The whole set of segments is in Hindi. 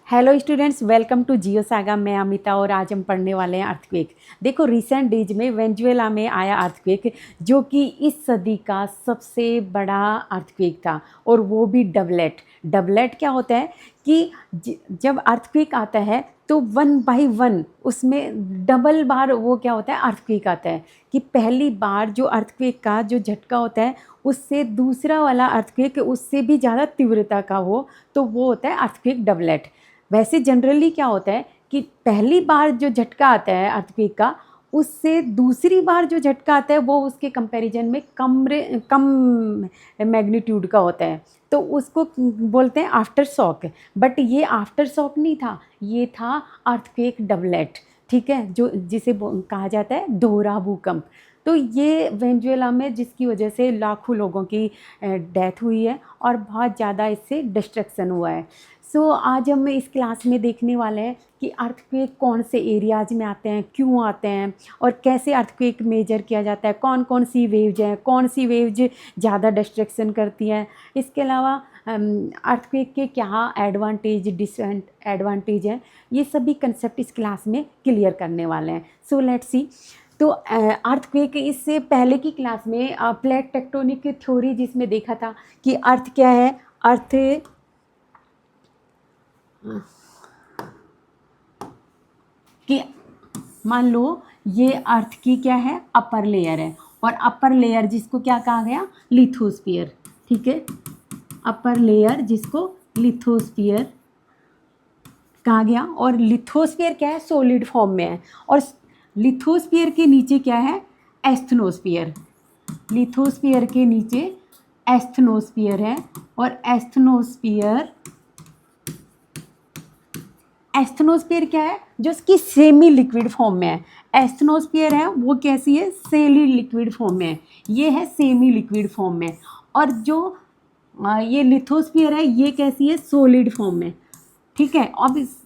Hello students, welcome to Geo Saga. मैं अमिता और आज हम पढ़ने वाले हैं अर्थक्वेक। देखो, रिसेंट डेज में वेनेजुएला में आया अर्थक्वेक, जो कि इस सदी का सबसे बड़ा अर्थक्वेक था, और वो भी डबलेट। डबलेट क्या होता है कि जब अर्थक्वेक आता है तो 1 बाय 1 उसमें डबल बार वो क्या होता है, अर्थक्वेक आता है। कि पहली बार जो अर्थक्वेक का जो झटका होता है उससे दूसरा वाला अर्थक्वेक उससे भी ज़्यादा तीव्रता का हो, तो वो होता है अर्थक्वेक डबलेट। वैसे जनरली क्या होता है कि पहली बार जो झटका आता है अर्थक्वेक का, उससे दूसरी बार जो झटका आता है वो उसके कंपैरिजन में कम मैग्नीट्यूड का होता है, तो उसको बोलते हैं आफ्टर शॉक। बट ये आफ्टर शॉक नहीं था, ये था अर्थक्वेक डबलेट। ठीक है, जो जिसे कहा जाता है दोहरा भूकंप। तो ये वेनेजुएला में जिसकी वजह से लाखों लोगों की डेथ हुई है और बहुत ज़्यादा इससे डिस्ट्रक्शन हुआ है। सो आज हम इस क्लास में देखने वाले हैं कि अर्थक्वेक कौन से एरियाज में आते हैं, क्यों आते हैं, और कैसे अर्थक्वेक मेजर किया जाता है, कौन कौन सी वेव्स हैं, कौन सी वेव्स ज़्यादा डिस्ट्रक्शन करती हैं। इसके अलावा अर्थक्वेक के क्या एडवांटेज डिसएडवांटेज हैं, ये सभी कंसेप्ट इस क्लास में क्लियर करने वाले हैं। So let's see. तो अर्थक्वेक, इससे पहले की क्लास में प्लेट टेक्टोनिक थ्योरी जिसमें देखा था कि अर्थ क्या है। अर्थ कि मान लो ये अर्थ की क्या है, अपर लेयर है, और अपर लेयर जिसको क्या कहा गया, लिथोस्फीयर। ठीक है, अपर लेयर जिसको लिथोस्फीयर कहा गया, और लिथोस्फीयर क्या है, सॉलिड फॉर्म में है। और लिथोस्फीयर के नीचे क्या है, एस्थनोस्फीयर। लिथोस्फीयर के नीचे एस्थनोस्फीयर है, और एस्थनोस्फीयर क्या है, जो इसकी सेमी लिक्विड फॉर्म में है। एस्थनोस्फीयर है वो कैसी है, सेमी लिक्विड फॉर्म में है। ये है सेमी लिक्विड फॉर्म में। और जो ये लिथोस्फीयर है ये कैसी है, सॉलिड फॉर्म में। ठीक है, अब इस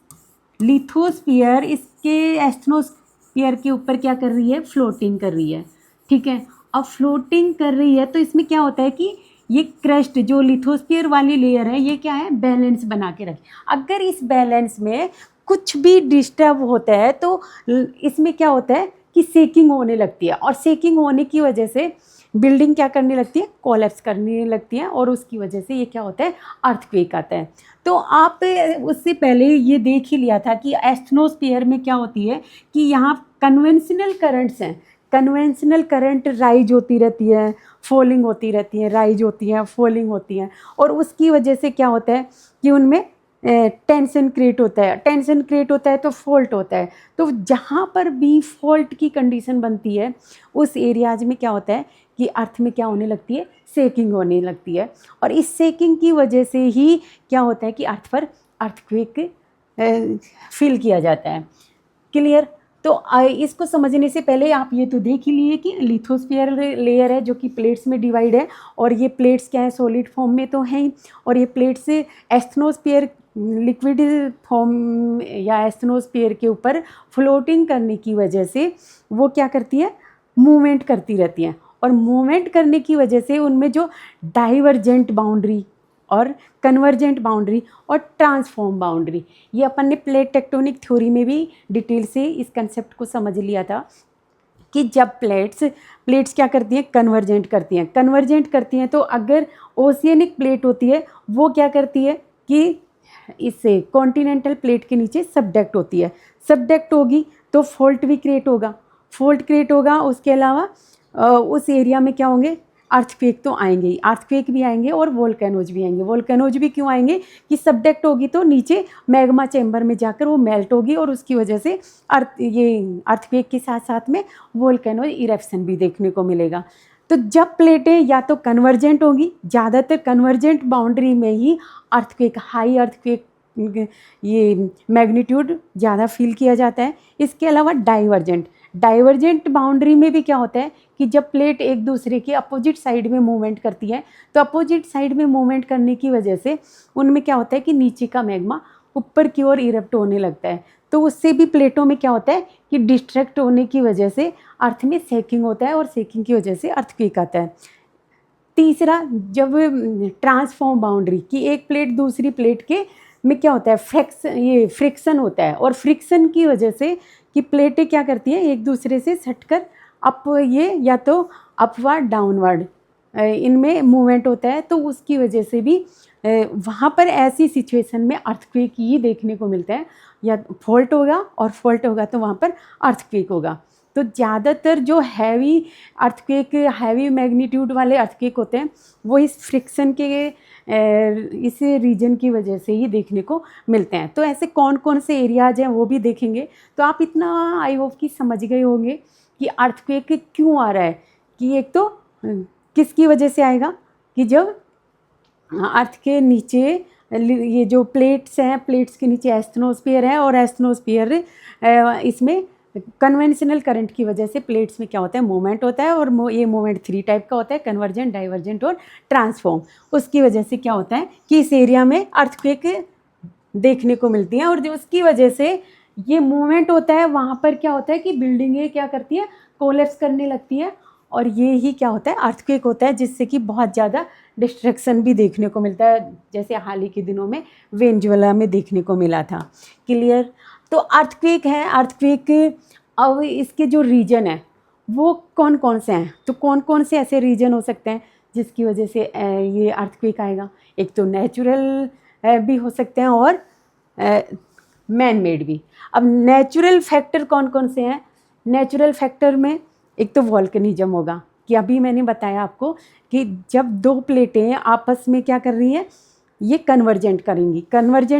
लिथोस्फीयर इसके एस्थनोस्फीयर के ऊपर क्या कर रही है, फ्लोटिंग कर रही है। ठीक है, अब फ्लोटिंग कर रही है तो इसमें क्या होता है कि ये क्रस्ट जो लिथोस्फीयर वाली लेयर है ये क्या है, बैलेंस बना के रखे। अगर इस बैलेंस में कुछ भी डिस्टर्ब होता है तो इसमें क्या होता है कि सेकिंग होने लगती है, और सेकिंग होने की वजह से बिल्डिंग क्या करने लगती है, कोलैप्स करने लगती है, और उसकी वजह से ये क्या होता है, अर्थक्वेक आता है। तो आप उससे पहले ये देख ही लिया था कि एस्थनोस्फीयर में क्या होती है कि यहाँ कन्वेंशनल करंट्स हैं। कन्वेंशनल करंट राइज होती रहती है, फॉलिंग होती रहती है, राइज होती है, फॉलिंग होती है, और उसकी वजह से क्या होता है कि उनमें टेंशन क्रिएट होता है। टेंशन क्रिएट होता है तो फॉल्ट होता है। तो जहाँ पर भी फॉल्ट की कंडीशन बनती है उस एरियाज में क्या होता है कि अर्थ में क्या होने लगती है, सेकिंग होने लगती है, और इस सेकिंग की वजह से ही क्या होता है कि अर्थ पर अर्थक्वेक फील किया जाता है। क्लियर। तो इसको समझने से पहले आप ये तो देख ही लिए कि लिथोस्फीयर लेयर है जो कि प्लेट्स में डिवाइड है, और ये प्लेट्स क्या है, सॉलिड फॉर्म में तो हैं ही, और ये प्लेट्स एस्थनोस्फीयर लिक्विड फॉर्म या एस्थनोस्फीयर के ऊपर फ्लोटिंग करने की वजह से वो क्या करती है, मूवमेंट करती रहती हैं, और मूवमेंट करने की वजह से उनमें जो डाइवर्जेंट बाउंड्री और कन्वर्जेंट बाउंड्री और ट्रांसफॉर्म बाउंड्री, ये अपन ने प्लेट टेक्टोनिक थ्योरी में भी डिटेल से इस कंसेप्ट को समझ लिया था कि जब प्लेट्स क्या करती हैं, कन्वर्जेंट करती हैं। तो अगर ओशियनिक प्लेट होती है वो क्या करती है कि इससे कॉन्टिनेंटल प्लेट के नीचे सबडक्ट होती है। सबडक्ट होगी तो फॉल्ट भी क्रिएट होगा। उसके अलावा उस एरिया में क्या होंगे, अर्थक्वेक तो आएंगे ही, अर्थक्वेक भी आएंगे और वोल्केनोज भी आएंगे। वोल्केनोज भी क्यों आएंगे कि सबडक्ट होगी तो नीचे मैग्मा चैम्बर में जाकर वो मेल्ट होगी, और उसकी वजह से अर्थक्वेक के साथ साथ में वोल्केनोज इरेप्शन भी देखने को मिलेगा। तो जब प्लेटें या तो कन्वर्जेंट होगी, ज़्यादातर कन्वर्जेंट बाउंड्री में ही अर्थक्वेक, हाई अर्थक्वेक ये मैग्नीट्यूड ज़्यादा फील किया जाता है। इसके अलावा डाइवर्जेंट बाउंड्री में भी क्या होता है कि जब प्लेट एक दूसरे के अपोजिट साइड में मूवमेंट करती है, तो अपोजिट साइड में मूवमेंट करने की वजह से उनमें क्या होता है कि नीचे का मैग्मा ऊपर की ओर इरप्ट होने लगता है। तो उससे भी प्लेटों में क्या होता है कि डिस्ट्रैक्ट होने की वजह से अर्थ में सेकिंग होता है, और सेकिंग की वजह से अर्थक्वेक आता है। तीसरा, जब ट्रांसफॉर्म बाउंड्री की एक प्लेट दूसरी प्लेट के में क्या होता है, ये फ्रिक्शन होता है, और फ्रिक्शन की वजह से कि प्लेटें क्या करती हैं, एक दूसरे से सटकर अप, ये या तो अपवर्ड डाउनवर्ड इनमें मूवमेंट होता है, तो उसकी वजह से भी वहाँ पर ऐसी सिचुएशन में अर्थक्वेक ही देखने को मिलता है, या फॉल्ट होगा, और फॉल्ट होगा तो वहाँ पर अर्थक्वेक होगा। तो ज़्यादातर जो हैवी अर्थक्वेक, हैवी मैग्नीट्यूड वाले अर्थक्वेक होते हैं वो इस फ्रिक्शन के इस रीजन की वजह से ही देखने को मिलते हैं। तो ऐसे कौन कौन से एरियाज हैं वो भी देखेंगे। तो आप इतना आई होप कि समझ गए होंगे कि अर्थक्वेक क्यों आ रहा है, कि एक तो किसकी वजह से आएगा, कि जब अर्थ के नीचे ये जो प्लेट्स हैं, प्लेट्स के नीचे एस्थनोस्फीयर है, और एस्थनोस्फीयर इसमें कन्वेंशनल करंट की वजह से प्लेट्स में क्या होता है, मूवमेंट होता है, और ये मूवमेंट 3 टाइप का होता है, कन्वर्जेंट, डाइवर्जेंट और ट्रांसफॉर्म। उसकी वजह से क्या होता है कि इस एरिया में अर्थक्वेक देखने को मिलती हैं, और जो उसकी वजह से ये मूवमेंट होता है, वहाँ पर क्या होता है कि बिल्डिंगें क्या करती हैं, कोलैप्स करने लगती हैं, और ये ही क्या होता है, अर्थक्वेक होता है, जिससे कि बहुत ज़्यादा डिस्ट्रक्शन भी देखने को मिलता है, जैसे हाल ही के दिनों में वेनेजुएला में देखने को मिला था। क्लियर। तो अर्थक्वेक है, अर्थक्वेक अब इसके जो रीजन है वो कौन कौन से हैं, तो कौन कौन से ऐसे रीजन हो सकते हैं जिसकी वजह से ये अर्थक्वेक आएगा। एक तो नेचुरल भी हो सकते हैं, और मैन मेड भी। अब नेचुरल फैक्टर कौन कौन से हैं, नेचुरल फैक्टर में एक तो वॉल्केनिज्म होगा, कि अभी मैंने बताया आपको कि जब 2 प्लेटें आपस में क्या कर रही हैं, ये कन्वर्जेंट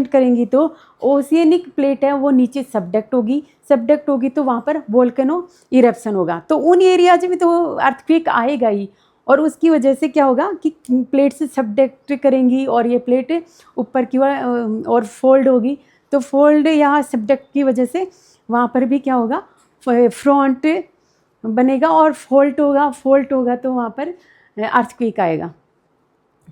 करेंगी तो ओशियनिक प्लेट है वो नीचे सबडक्ट होगी तो वहाँ पर वोल्केनो इरप्शन होगा, तो उन एरियाज में तो अर्थक्वेक आएगा ही। और उसकी वजह से क्या होगा कि प्लेट से सबडक्ट करेंगी, और ये प्लेट ऊपर की और फोल्ड होगी, तो फोल्ड या सबडक्ट की वजह से वहाँ पर भी क्या होगा, फ्रंट बनेगा, और फॉल्ट होगा तो वहाँ पर अर्थक्वेक आएगा।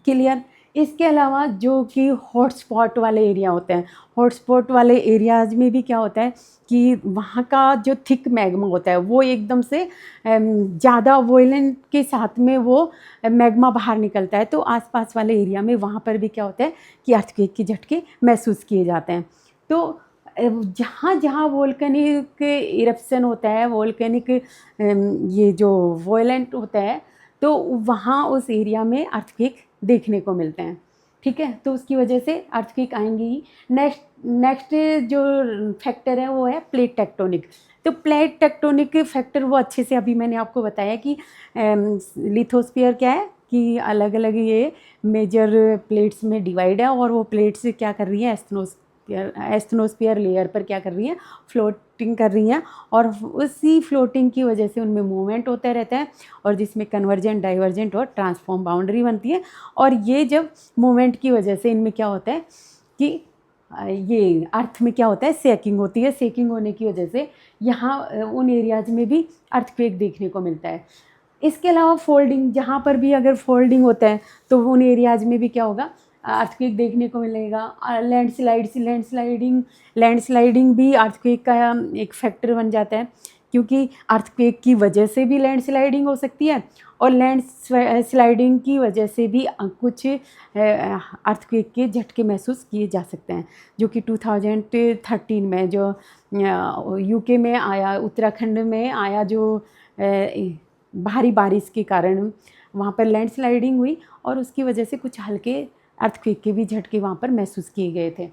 क्लियर। इसके अलावा जो कि हॉटस्पॉट वाले एरिया होते हैं, हॉटस्पॉट वाले एरियाज में भी क्या होता है कि वहाँ का जो थिक मैग्मा होता है वो एकदम से ज़्यादा वॉयलेंट के साथ में वो मैग्मा बाहर निकलता है, तो आसपास वाले एरिया में वहाँ पर भी क्या होता है कि अर्थक्वेक के झटके महसूस किए जाते हैं। तो जहाँ जहाँ वोल्केनिक इरप्शन होता है, वोल्केनिक ये जो वॉयलेंट होता है, तो वहाँ उस एरिया में अर्थक्वेक देखने को मिलते हैं। ठीक है, तो उसकी वजह से अर्थक्वेक आएंगे ही। नेक्स्ट जो फैक्टर है वो है प्लेट टेक्टोनिक। तो प्लेट टेक्टोनिक फैक्टर वो अच्छे से अभी मैंने आपको बताया कि लिथोस्फीयर क्या है, कि अलग अलग ये मेजर प्लेट्स में डिवाइड है, और वो प्लेट्स क्या कर रही है, एस्थनोस्फीयर लेयर पर क्या कर रही हैं, फ्लोटिंग कर रही हैं, और उसी फ्लोटिंग की वजह से उनमें मूवमेंट होता रहता है, और जिसमें कन्वर्जेंट, डाइवर्जेंट और ट्रांसफॉर्म बाउंड्री बनती है। और ये जब मूवमेंट की वजह से इनमें क्या होता है कि ये अर्थ में क्या होता है, सेकिंग होती है, सेकिंग होने की वजह से यहाँ उन एरियाज में भी अर्थक्वेक देखने को मिलता है। इसके अलावा फोल्डिंग, जहाँ पर भी अगर फोल्डिंग होता है तो उन एरियाज में भी क्या होगा, अर्थक्वेक देखने को मिलेगा। लैंडस्लाइडिंग भी अर्थक्वेक का एक फैक्टर बन जाता है, क्योंकि अर्थक्वेक की वजह से भी लैंडस्लाइडिंग हो सकती है, और लैंडस्लाइडिंग की वजह से भी कुछ अर्थक्वेक के झटके महसूस किए जा सकते हैं, जो कि 2013 में जो यूके में आया, उत्तराखंड में आया, जो भारी बारिश के कारण वहाँ पर लैंडस्लाइडिंग हुई, और उसकी वजह से कुछ हल्के अर्थक्वेक के भी झटके वहाँ पर महसूस किए गए थे।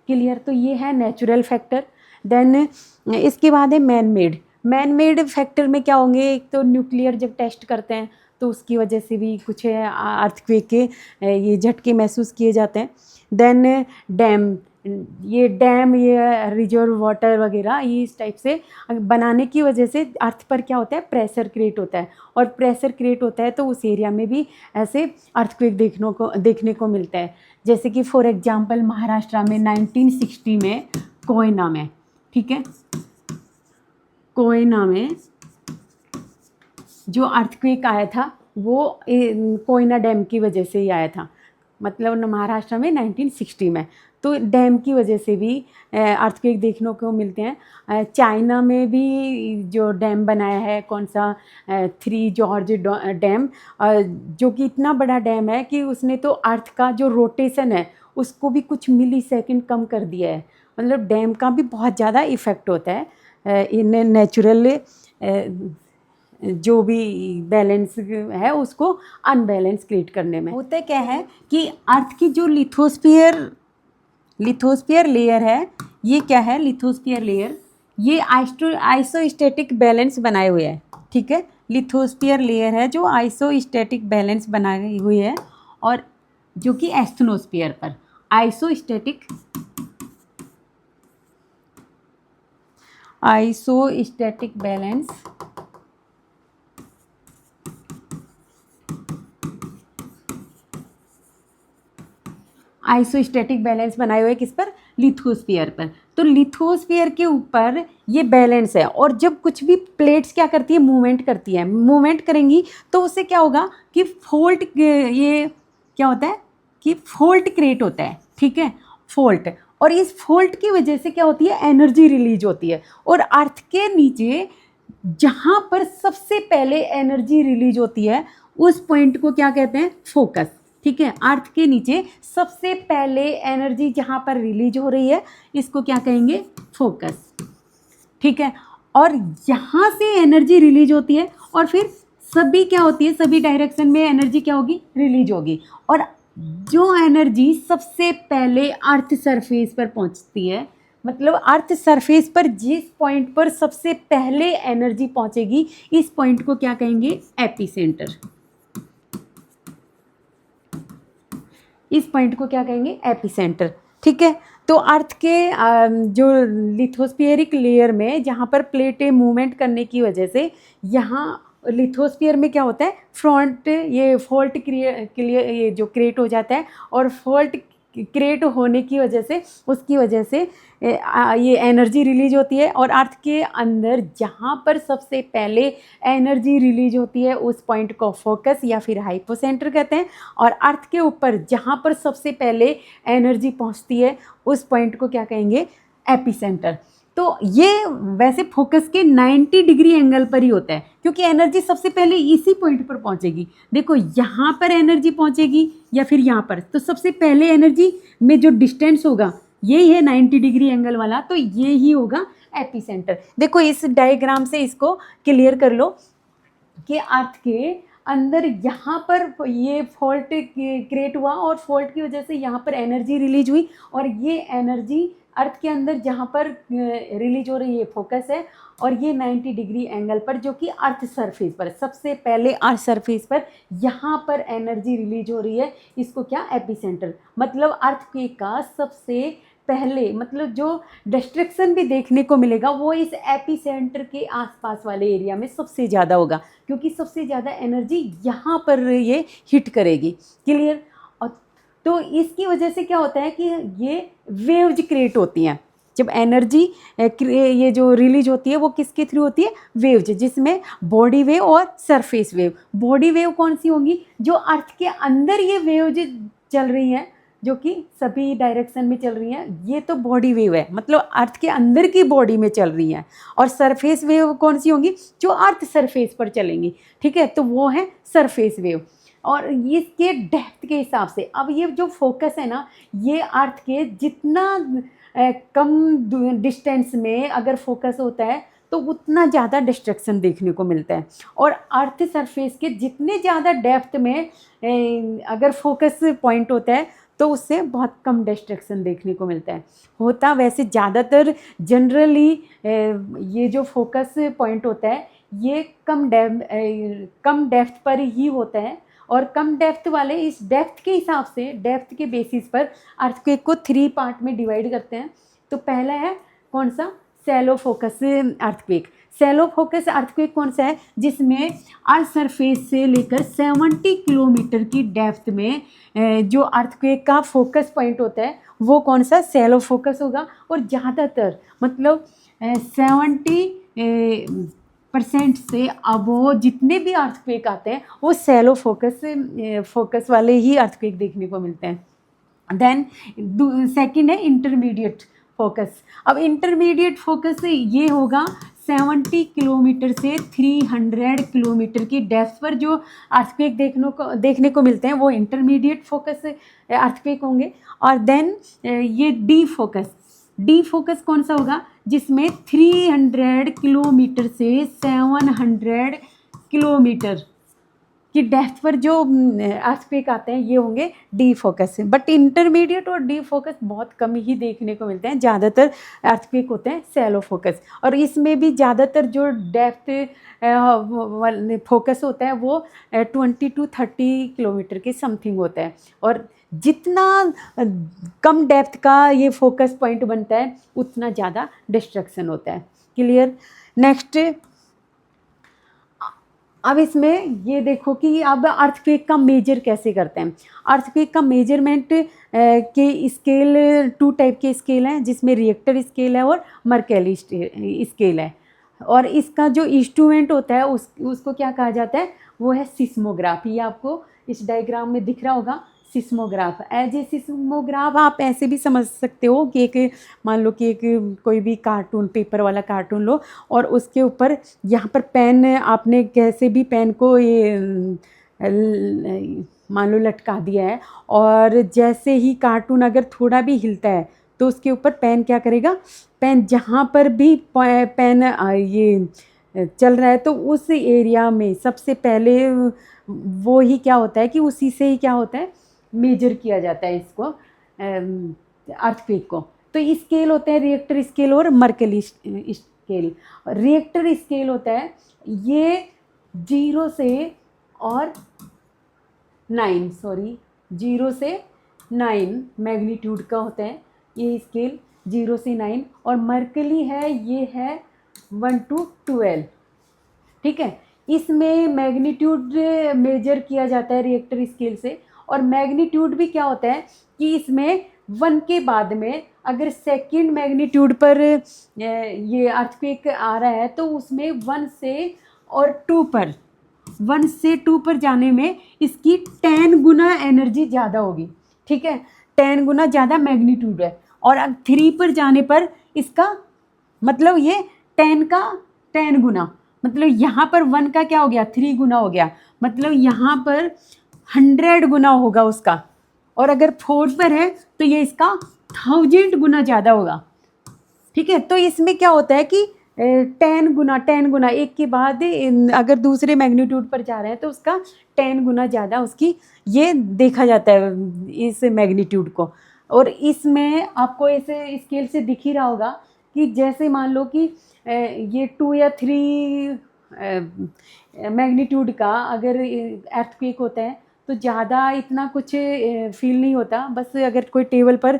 क्लियर। तो ये है नेचुरल फैक्टर। देन इसके बाद है मैन मेड फैक्टर में क्या होंगे, एक तो न्यूक्लियर जब टेस्ट करते हैं तो उसकी वजह से भी कुछ अर्थक्वेक के ये झटके महसूस किए जाते हैं। देन डैम, ये रिजर्व वाटर वगैरह, ये इस टाइप से बनाने की वजह से अर्थ पर क्या होता है, प्रेशर क्रिएट होता है, और प्रेशर क्रिएट होता है तो उस एरिया में भी ऐसे अर्थक्वेक देखने को मिलता है। जैसे कि फॉर एग्जांपल महाराष्ट्र में 1960 में कोयना में, ठीक है, कोयना में जो अर्थक्वेक आया था वो कोयना डैम की वजह से ही आया था, मतलब महाराष्ट्र में 1960 में। तो डैम की वजह से भी अर्थक्वेक देखने को मिलते हैं। चाइना में भी जो डैम बनाया है, कौन सा, 3 जॉर्ज डैम, जो कि इतना बड़ा डैम है कि उसने तो अर्थ का जो रोटेशन है उसको भी कुछ मिली सेकेंड कम कर दिया है। मतलब डैम का भी बहुत ज़्यादा इफ़ेक्ट होता है इन नेचुरल जो भी बैलेंस है उसको अनबैलेंस क्रिएट करने में। होता क्या है कि अर्थ की जो लिथोस्फीयर लेयर है, ये क्या है, लिथोस्फीयर लेयर ये आइसोस्टैटिक बैलेंस बनाए हुए है, ठीक है। लिथोस्फीयर लेयर है जो आइसोस्टैटिक बैलेंस बनाई हुई है, और जो कि एस्थनोस्फीयर पर आइसोस्टैटिक बैलेंस आइसोस्टैटिक बैलेंस बनाए हुए किस पर, लिथोस्फीयर पर। तो लिथोस्फीयर के ऊपर ये बैलेंस है, और जब कुछ भी प्लेट्स क्या करती है, मूवमेंट करती है, मूवमेंट करेंगी तो उससे क्या होगा कि फॉल्ट, ये क्या होता है कि फॉल्ट क्रिएट होता है, ठीक है, फॉल्ट। और इस फॉल्ट की वजह से क्या होती है, एनर्जी रिलीज होती है। और अर्थ के नीचे जहाँ पर सबसे पहले एनर्जी रिलीज होती है उस पॉइंट को क्या कहते हैं, फोकस, ठीक है। अर्थ के नीचे सबसे पहले एनर्जी जहाँ पर रिलीज हो रही है इसको क्या कहेंगे, फोकस, ठीक है। और यहाँ से एनर्जी रिलीज होती है, और फिर सभी क्या होती है, सभी डायरेक्शन में एनर्जी क्या होगी, रिलीज होगी। और जो एनर्जी सबसे पहले अर्थ सरफेस पर पहुँचती है, मतलब अर्थ सरफेस पर जिस पॉइंट पर सबसे पहले एनर्जी पहुँचेगी, इस पॉइंट को क्या कहेंगे, एपिसेंटर। इस पॉइंट को क्या कहेंगे, एपिसेंटर, ठीक है। तो अर्थ के जो लिथोस्फीयरिक लेयर में जहाँ पर प्लेटें मूवमेंट करने की वजह से यहाँ लिथोस्फीयर में क्या होता है, फ्रंट ये फॉल्ट ये जो क्रिएट हो जाता है, और फॉल्ट क्रिएट होने की वजह से उसकी वजह से ये एनर्जी रिलीज होती है। और अर्थ के अंदर जहाँ पर सबसे पहले एनर्जी रिलीज होती है उस पॉइंट को फोकस या फिर हाइपोसेंटर कहते हैं। और अर्थ के ऊपर जहाँ पर सबसे पहले एनर्जी पहुँचती है उस पॉइंट को क्या कहेंगे, एपिसेंटर। तो ये वैसे फोकस के 90 डिग्री एंगल पर ही होता है, क्योंकि एनर्जी सबसे पहले इसी पॉइंट पर पहुंचेगी। देखो यहाँ पर एनर्जी पहुंचेगी या फिर यहाँ पर, तो सबसे पहले एनर्जी में जो डिस्टेंस होगा यही है 90 डिग्री एंगल वाला, तो ये ही होगा एपिसेंटर। देखो इस डायग्राम से इसको क्लियर कर लो कि अर्थ के अंदर यहाँ पर ये फॉल्ट क्रिएट हुआ, और फॉल्ट की वजह से यहाँ पर एनर्जी रिलीज हुई, और ये एनर्जी अर्थ के अंदर जहाँ पर रिलीज हो रही है फोकस है, और ये 90 डिग्री एंगल पर जो कि अर्थ सरफेस पर, सबसे पहले अर्थ सरफेस पर यहाँ पर एनर्जी रिलीज हो रही है, इसको क्या, एपिसेंटर। मतलब अर्थक्वेक का सबसे पहले, मतलब जो डिस्ट्रक्शन भी देखने को मिलेगा वो इस एपिसेंटर के आसपास वाले एरिया में सबसे ज़्यादा होगा, क्योंकि सबसे ज़्यादा एनर्जी यहाँ पर ये हिट करेगी, क्लियर। तो इसकी वजह से क्या होता है कि ये वेव्स क्रिएट होती हैं। जब एनर्जी ये जो रिलीज होती है वो किसके थ्रू होती है, वेव्स, जिसमें बॉडी वेव और सरफेस वेव। बॉडी वेव कौन सी होंगी, जो अर्थ के अंदर ये वेव्स चल रही हैं, जो कि सभी डायरेक्शन में चल रही हैं, ये तो बॉडी वेव है, मतलब अर्थ के अंदर की बॉडी में चल रही हैं। और सरफेस वेव कौन सी होंगी, जो अर्थ सरफेस पर चलेंगी, ठीक है, तो वो है सरफेस वेव। और इसके डेप्थ के हिसाब से, अब ये जो फोकस है ना, ये अर्थ के जितना कम डिस्टेंस में अगर फोकस होता है तो उतना ज़्यादा डिस्ट्रक्शन देखने को मिलता है। और अर्थ सरफेस के जितने ज़्यादा डेप्थ में अगर फोकस पॉइंट होता है तो उससे बहुत कम डिस्ट्रक्शन देखने को मिलता है। होता वैसे ज़्यादातर जनरली ये जो फोकस पॉइंट होता है ये कम डेप्थ पर ही होता है, और कम डेप्थ वाले इस डेप्थ के हिसाब से, डेप्थ के बेसिस पर अर्थक्वेक को 3 पार्ट में डिवाइड करते हैं। तो पहला है कौन सा, shallow focus earthquake. Shallow focus earthquake कौन सा है, जिसमें अर्थ सरफेस से लेकर 70 किलोमीटर की डेप्थ में जो अर्थक्वेक का फोकस पॉइंट होता है वो कौन सा, सैलो फोकस होगा। और ज़्यादातर मतलब 70% से अबो जितने भी अर्थक्वेक आते हैं वो सैलो फोकस वाले ही अर्थक्वेक देखने को मिलते हैं। देन सेकंड है इंटरमीडिएट फोकस। अब इंटरमीडिएट फोकस ये होगा 70 किलोमीटर से 300 किलोमीटर की डेप्थ पर जो अर्थक्वेक देखने को मिलते हैं वो इंटरमीडिएट फोकस अर्थक्वेक होंगे। और देन ये डी फोकस कौन सा होगा, जिसमें 300 किलोमीटर से 700 किलोमीटर कि डेप्थ पर जो अर्थक्वेक आते हैं ये होंगे डी फोकस। बट इंटरमीडिएट और डी फोकस बहुत कम ही देखने को मिलते हैं, ज़्यादातर अर्थक्वेक होते हैं सैलो फोकस। और इसमें भी ज़्यादातर जो डेप्थ फोकस होता है वो 20 to 30 किलोमीटर के समथिंग होता है। और जितना कम डेप्थ का ये फोकस पॉइंट बनता है उतना ज़्यादा डिस्ट्रक्शन होता है। क्लियर। नेक्स्ट, अब इसमें ये देखो कि अब अर्थक्वेक का मेजर कैसे करते हैं। अर्थक्वेक का मेजरमेंट के स्केल 2 टाइप के स्केल हैं, जिसमें रिएक्टर स्केल है और मर्केली स्केल है। और इसका जो इंस्ट्रूमेंट होता है उसको क्या कहा जाता है, वो है सिस्मोग्राफ। ये आपको इस डायग्राम में दिख रहा होगा, सिस्मोग्राफ। एज ए सिस्मोग्राफ आप ऐसे भी समझ सकते हो कि एक, मान लो कि एक कोई भी कार्टून, पेपर वाला कार्टून लो और उसके ऊपर यहाँ पर पेन, आपने कैसे भी पेन को ये मान लो लटका दिया है, और जैसे ही कार्टून अगर थोड़ा भी हिलता है तो उसके ऊपर पेन क्या करेगा, पेन जहाँ पर भी पेन ये चल रहा है तो उस एरिया में सबसे पहले वो ही क्या होता है कि उसी से ही क्या होता है, मेजर किया जाता है इसको, अर्थक्वेक को। तो स्केल होते हैं रिएक्टर स्केल और मर्केली स्केल। रिएक्टर स्केल होता है ये 0 से 9 मैग्नीट्यूड का होता है ये स्केल, 0 से 9। और मर्कली है, ये है 1 to 12। ठीक है, इसमें मैग्नीट्यूड मेजर किया जाता है रिएक्टर स्केल से। और मैग्नीट्यूड भी क्या होता है कि इसमें 1 के बाद में अगर सेकंड मैग्नीट्यूड पर ये अर्थक्वेक आ रहा है तो उसमें 1 से 2 पर जाने में इसकी 10 गुना एनर्जी ज़्यादा होगी। ठीक है, 10 गुना ज़्यादा मैग्नीट्यूड है। और अब 3 पर जाने पर इसका मतलब ये 10 का 10 गुना, मतलब यहाँ पर 1 का क्या हो गया, 3 गुना हो गया, मतलब यहाँ पर 100 गुना होगा उसका। और अगर 4 पर है तो ये इसका 1000 गुना ज़्यादा होगा। ठीक है, तो इसमें क्या होता है कि 10 गुना एक के बाद अगर दूसरे मैग्नीट्यूड पर जा रहे हैं तो उसका 10 गुना ज़्यादा उसकी ये देखा जाता है इस मैग्नीट्यूड को। और इसमें आपको ऐसे स्केल से दिख ही रहा होगा कि जैसे मान लो कि ये 2 या 3 मैग्नीट्यूड का अगर अर्थक्वेक होता है तो ज़्यादा इतना कुछ फील नहीं होता। बस अगर कोई टेबल पर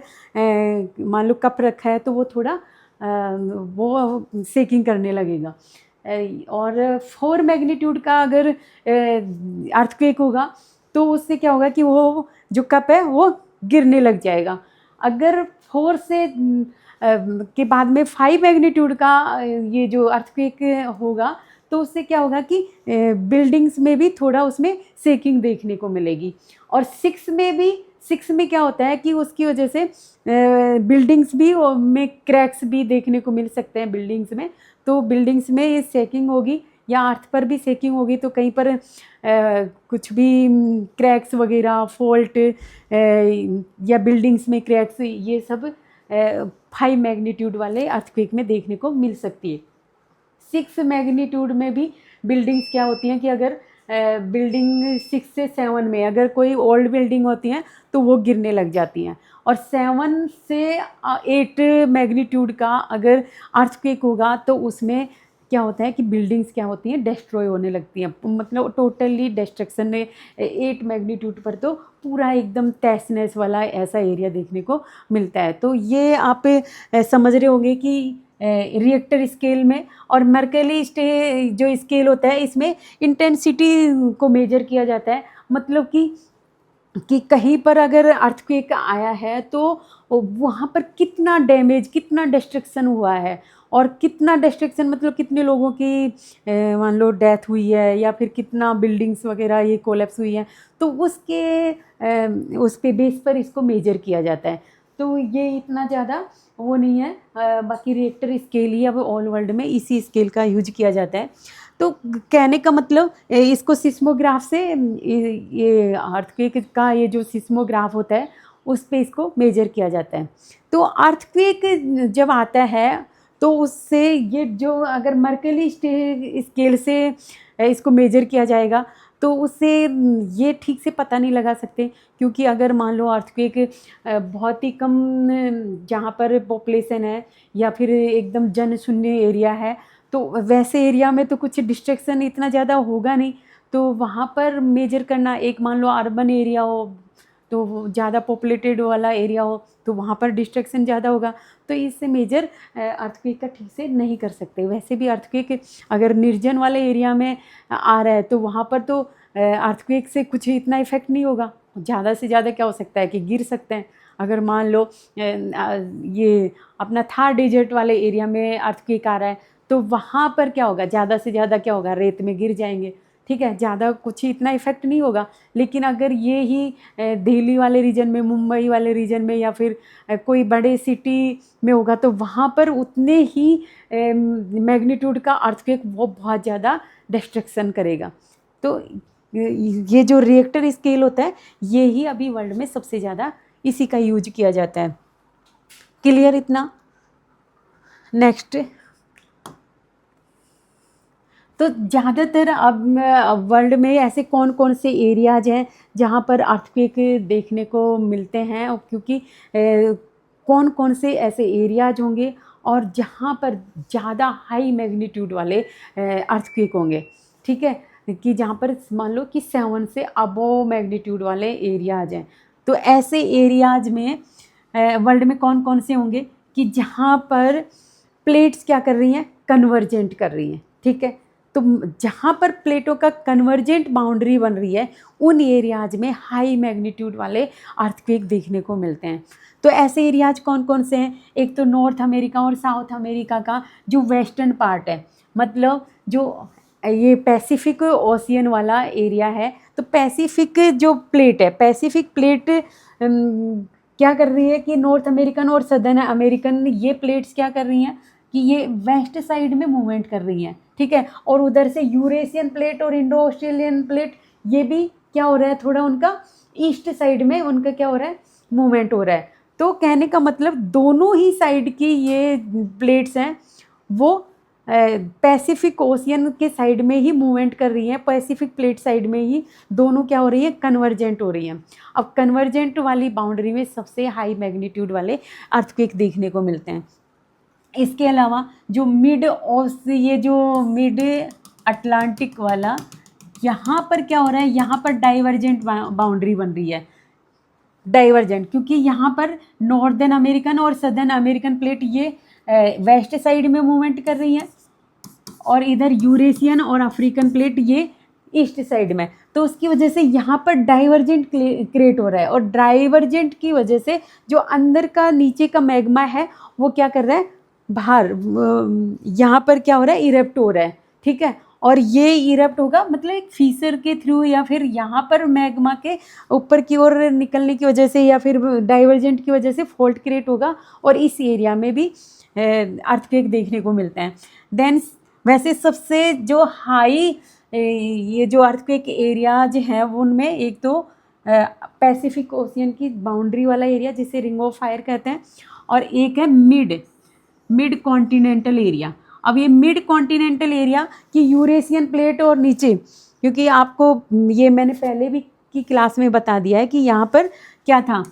मान लो कप रखा है तो वो थोड़ा वो शेकिंग करने लगेगा। और 4 मैग्नीट्यूड का अगर अर्थक्वेक होगा तो उससे क्या होगा कि वो जो कप है वो गिरने लग जाएगा। अगर 4 से के बाद में 5 मैग्नीट्यूड का ये जो अर्थक्वेक होगा तो उससे क्या होगा कि बिल्डिंग्स में भी थोड़ा उसमें शेकिंग देखने को मिलेगी। और 6 में क्या होता है कि उसकी वजह से बिल्डिंग्स भी में क्रैक्स भी देखने को मिल सकते हैं बिल्डिंग्स में। तो बिल्डिंग्स में ये शेकिंग होगी या अर्थ पर भी शेकिंग होगी तो कहीं पर कुछ भी क्रैक्स वगैरह फॉल्ट या बिल्डिंग्स में क्रैक्स, ये सब 5 मैग्नीट्यूड वाले अर्थक्वेक में देखने को मिल सकती है। 6 मैग्नीट्यूड में भी बिल्डिंग्स क्या होती हैं कि अगर बिल्डिंग 6 से 7 में अगर कोई ओल्ड बिल्डिंग होती हैं तो वो गिरने लग जाती हैं। और 7 से 8 मैग्नीट्यूड का अगर अर्थक्वेक होगा तो उसमें क्या होता है कि बिल्डिंग्स क्या होती हैं, डिस्ट्रॉय होने लगती हैं, मतलब टोटली डिस्ट्रक्शन में। 8 मैग्नीट्यूड पर तो पूरा एकदम तहस-नहस वाला ऐसा एरिया देखने को मिलता है। तो ये आप समझ रहे होंगे कि रिएक्टर स्केल में और मर्कली जो स्केल होता है इसमें इंटेंसिटी को मेजर किया जाता है। मतलब कि कहीं पर अगर अर्थक्वेक आया है तो वहाँ पर कितना डैमेज, कितना डिस्ट्रक्शन हुआ है, और कितना डिस्ट्रक्शन मतलब कितने लोगों की मान लो डेथ हुई है या फिर कितना बिल्डिंग्स वगैरह ये कोलैप्स हुई है, तो उसके बेस पर इसको मेजर किया जाता है। तो ये इतना ज़्यादा वो नहीं है। बाकी रिएक्टर स्केल ही अब ऑल वर्ल्ड में इसी स्केल का यूज किया जाता है। तो कहने का मतलब इसको सिस्मोग्राफ से ये अर्थक्वेक का ये जो सिस्मोग्राफ होता है उस पे इसको मेजर किया जाता है। तो अर्थक्वेक जब आता है तो उससे ये जो अगर मर्कली स्केल से इसको मेजर किया जाएगा तो उससे ये ठीक से पता नहीं लगा सकते, क्योंकि अगर मान लो अर्थक्वेक बहुत ही कम जहाँ पर पॉपुलेशन है या फिर एकदम जनशून्य एरिया है, तो वैसे एरिया में तो कुछ डिस्ट्रैक्शन इतना ज़्यादा होगा नहीं। तो वहाँ पर मेजर करना, एक मान लो अर्बन एरिया हो तो ज़्यादा पॉपुलेटेड वाला एरिया हो तो वहाँ पर डिस्ट्रैक्शन ज़्यादा होगा, तो इससे मेजर अर्थक्वेक का ठीक से नहीं कर सकते। वैसे भी अर्थक्वेक अगर निर्जन वाले एरिया में आ रहा है तो वहाँ पर तो अर्थक्वेक से कुछ इतना इफेक्ट नहीं होगा। ज़्यादा से ज़्यादा क्या हो सकता है कि गिर सकते हैं। अगर मान लो ये अपना थार डेजर्ट वाले एरिया में अर्थक्वेक आ रहा है तो वहाँ पर क्या होगा, ज़्यादा से ज़्यादा क्या होगा, रेत में गिर जाएंगे, ठीक है, ज़्यादा कुछ इतना इफेक्ट नहीं होगा। लेकिन अगर ये ही दिल्ली वाले रीजन में, मुंबई वाले रीजन में या फिर कोई बड़े सिटी में होगा तो वहाँ पर उतने ही मैग्नीट्यूड का अर्थक्वेक वो बहुत ज़्यादा डिस्ट्रक्शन करेगा। तो ये जो रिएक्टर स्केल होता है ये ही अभी वर्ल्ड में सबसे ज़्यादा इसी का यूज किया जाता है। क्लियर इतना? नेक्स्ट, तो ज़्यादातर अब वर्ल्ड में ऐसे कौन कौन से एरियाज हैं जहाँ पर अर्थक्वेक देखने को मिलते हैं, और क्योंकि कौन कौन से ऐसे एरियाज होंगे और जहाँ पर ज़्यादा हाई मैग्नीट्यूड वाले अर्थक्वेक होंगे, ठीक है, कि जहाँ पर मान लो कि 7 से अबोव मैग्नीट्यूड वाले एरियाज हैं। तो ऐसे एरियाज में वर्ल्ड में कौन कौन से होंगे कि जहाँ पर प्लेट्स क्या कर रही हैं, कन्वर्जेंट कर रही हैं, ठीक है। तो जहाँ पर प्लेटों का कन्वर्जेंट बाउंड्री बन रही है उन एरियाज में हाई मैग्नीट्यूड वाले अर्थक्वेक देखने को मिलते हैं। तो ऐसे एरियाज कौन कौन से हैं? एक तो नॉर्थ अमेरिका और साउथ अमेरिका का जो वेस्टर्न पार्ट है, मतलब जो ये पैसिफिक ओशियन वाला एरिया है। तो पैसिफिक जो प्लेट है, पैसिफिक प्लेट क्या कर रही है कि नॉर्थ अमेरिकन और सदर्न अमेरिकन ये प्लेट्स क्या कर रही हैं कि ये वेस्ट साइड में मूवमेंट कर रही हैं, ठीक है। और उधर से यूरेशियन प्लेट और इंडो ऑस्ट्रेलियन प्लेट ये भी क्या हो रहा है, थोड़ा उनका ईस्ट साइड में उनका क्या हो रहा है, मूवमेंट हो रहा है। तो कहने का मतलब दोनों ही साइड की ये प्लेट्स हैं वो पैसिफिक ओशियन के साइड में ही मूवमेंट कर रही हैं, पैसिफिक प्लेट साइड में ही दोनों क्या हो रही है, कन्वर्जेंट हो रही हैं। अब कन्वर्जेंट वाली बाउंड्री में सबसे हाई मैग्नीट्यूड वाले अर्थक्वेक देखने को मिलते हैं। इसके अलावा जो ये जो मिड अटलांटिक वाला, यहाँ पर क्या हो रहा है, यहाँ पर डाइवर्जेंट बाउंड्री बन रही है। डाइवर्जेंट क्योंकि यहाँ पर नॉर्दर्न अमेरिकन और सदर्न अमेरिकन प्लेट ये वेस्ट साइड में मूवमेंट कर रही हैं और इधर यूरेशियन और अफ्रीकन प्लेट ये ईस्ट साइड में। तो उसकी वजह से यहाँ पर डाइवर्जेंट क्रिएट हो रहा है, और डाइवर्जेंट की वजह से जो अंदर का नीचे का मैग्मा है वो क्या कर रहा है, बाहर यहाँ पर क्या हो रहा है, इरप्ट हो रहा है, ठीक है। और ये इरप्ट होगा मतलब एक फीसर के थ्रू या फिर यहाँ पर मैग्मा के ऊपर की ओर निकलने की वजह से या फिर डाइवर्जेंट की वजह से फॉल्ट क्रिएट होगा, और इस एरिया में भी अर्थक्वेक देखने को मिलते हैं। देन वैसे सबसे जो हाई ये जो अर्थक्वेक एरियाज हैं उनमें एक तो पैसिफिक ओशियन की बाउंड्री वाला एरिया जिसे रिंग ऑफ फायर कहते हैं, और एक है मिड कॉन्टिनेंटल एरिया। अब ये मिड कॉन्टिनेंटल एरिया की यूरेशियन प्लेट और नीचे, क्योंकि आपको ये मैंने पहले भी की क्लास में बता दिया है कि यहाँ पर क्या था,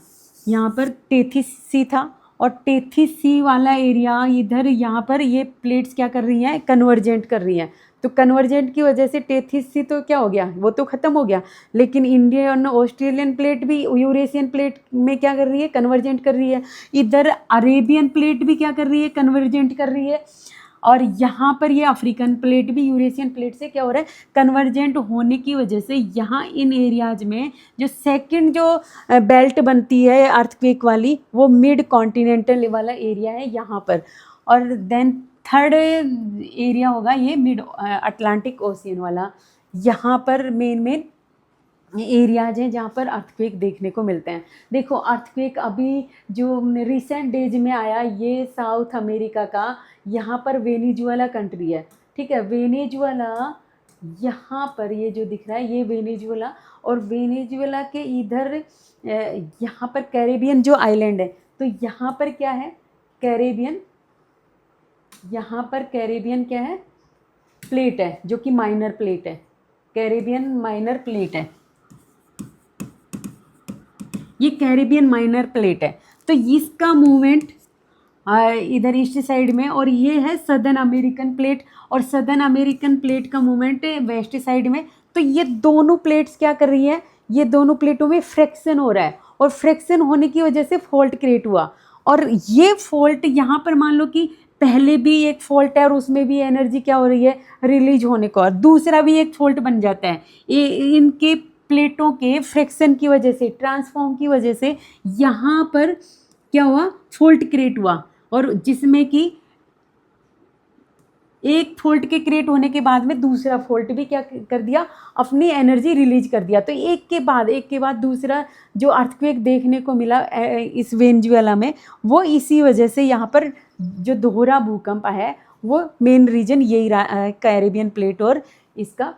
यहाँ पर टेथिस सी था, और टेथिस सी वाला एरिया इधर यहाँ पर ये प्लेट्स क्या कर रही हैं, कन्वर्जेंट कर रही हैं। तो कन्वर्जेंट की वजह से टेथिस सी तो क्या हो गया, वो तो ख़त्म हो गया, लेकिन इंडियन ऑस्ट्रेलियन प्लेट भी यूरेशियन प्लेट में क्या कर रही है, कन्वर्जेंट कर रही है। इधर अरेबियन प्लेट भी क्या कर रही है, कन्वर्जेंट कर रही है। और यहाँ पर ये अफ्रीकन प्लेट भी यूरेशियन प्लेट से क्या हो रहा है, कन्वर्जेंट होने की वजह से यहाँ इन एरियाज में जो सेकंड जो बेल्ट बनती है अर्थक्वेक वाली वो मिड कॉन्टिनेंटल वाला एरिया है यहाँ पर। और देन थर्ड एरिया होगा ये मिड अटलांटिक ओशियन वाला। यहाँ पर मेन एरियाज हैं जहाँ पर अर्थक्वेक देखने को मिलते हैं। देखो अर्थक्वेक अभी जो रिसेंट डेज में आया, ये साउथ अमेरिका का, यहाँ पर वेनेजुएला कंट्री है, ठीक है। वेनेजुएला यहाँ पर ये जो दिख रहा है ये वेनेजुएला, और वेनेजुएला के इधर यहाँ पर कैरेबियन जो आइलैंड है, तो यहाँ पर क्या है, कैरेबियन, यहाँ पर कैरेबियन क्या है, प्लेट है, जो कि माइनर प्लेट है, कैरेबियन माइनर प्लेट है, ये कैरेबियन माइनर प्लेट है। तो इसका मूवमेंट इधर ईस्ट साइड में, और ये है सदर्न अमेरिकन प्लेट, और सदर्न अमेरिकन प्लेट का मूवमेंट वेस्ट साइड में। तो ये दोनों प्लेट्स क्या कर रही है, ये दोनों प्लेटों में फ्रैक्शन हो रहा है, और फ्रैक्शन होने की वजह से फॉल्ट क्रिएट हुआ। और ये फॉल्ट यहाँ पर मान लो कि पहले भी एक फॉल्ट है और उसमें भी एनर्जी क्या हो रही है, रिलीज होने को, और दूसरा भी एक फॉल्ट बन जाता है। इनके प्लेटों के फ्रैक्शन की वजह से, ट्रांसफॉर्म की वजह से यहाँ पर क्या हुआ, फॉल्ट क्रिएट हुआ, और जिसमें कि एक फॉल्ट के क्रिएट होने के बाद में दूसरा फॉल्ट भी क्या कर दिया, अपनी एनर्जी रिलीज कर दिया। तो एक के बाद दूसरा जो अर्थक्वेक देखने को मिला इस वेनेजुएला में, वो इसी वजह से यहाँ पर जो दोहरा भूकंप है वो मेन रीजन यही रहा, कैरेबियन प्लेट और इसका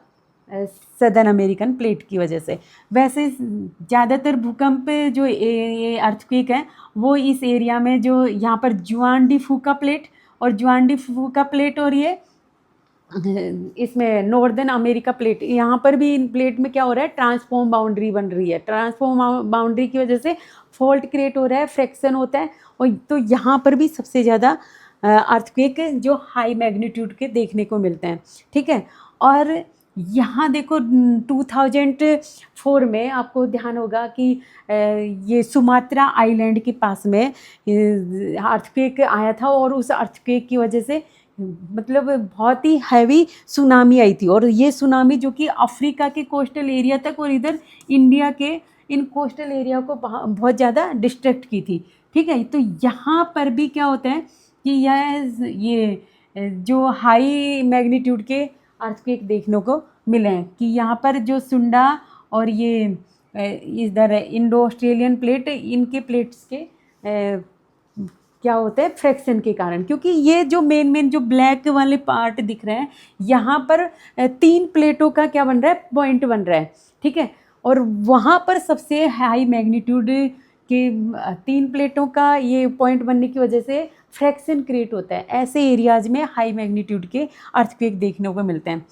सदर्न अमेरिकन प्लेट की वजह से। वैसे ज़्यादातर भूकंप जो ये अर्थक्वेक है वो इस एरिया में, जो यहाँ पर जुआन डी फूका प्लेट और जुआन डी फूका प्लेट, और ये इसमें नॉर्दर्न अमेरिका प्लेट, यहाँ पर भी इन प्लेट में क्या हो रहा है, ट्रांसफॉर्म बाउंड्री बन रही है। ट्रांसफॉर्म बाउंड्री की वजह से फॉल्ट क्रिएट हो रहा है, फ्रैक्शन होता है, और तो यहाँ पर भी सबसे ज़्यादा अर्थक्वेक जो हाई मैग्नीट्यूड के देखने को मिलते हैं, ठीक है। और यहाँ देखो 2004 में आपको ध्यान होगा कि ये सुमात्रा आइलैंड के पास में अर्थक्वेक आया था, और उस अर्थक्वेक की वजह से मतलब बहुत ही हैवी सुनामी आई थी, और ये सुनामी जो कि अफ्रीका के कोस्टल एरिया तक और इधर इंडिया के इन कोस्टल एरिया को बहुत ज़्यादा डिस्ट्रैक्ट की थी, ठीक है। तो यहाँ पर भी क्या होता है कि ये जो हाई मैग्नीट्यूड के अर्थक्वेक देखने को मिले हैं, कि यहाँ पर जो सुंडा और ये इधर इंडो ऑस्ट्रेलियन प्लेट, इनके प्लेट्स के क्या होता है, फ्रैक्शन के कारण, क्योंकि ये जो मेन जो ब्लैक वाले पार्ट दिख रहे हैं, यहाँ पर 3 प्लेटों का क्या बन रहा है, पॉइंट बन रहा है, ठीक है। और वहाँ पर सबसे हाई मैग्नीट्यूड के 3 प्लेटों का ये पॉइंट बनने की वजह से फ्रैक्शन क्रिएट होता है। ऐसे एरियाज में हाई मैग्नीट्यूड के अर्थक्वेक देखने को मिलते हैं।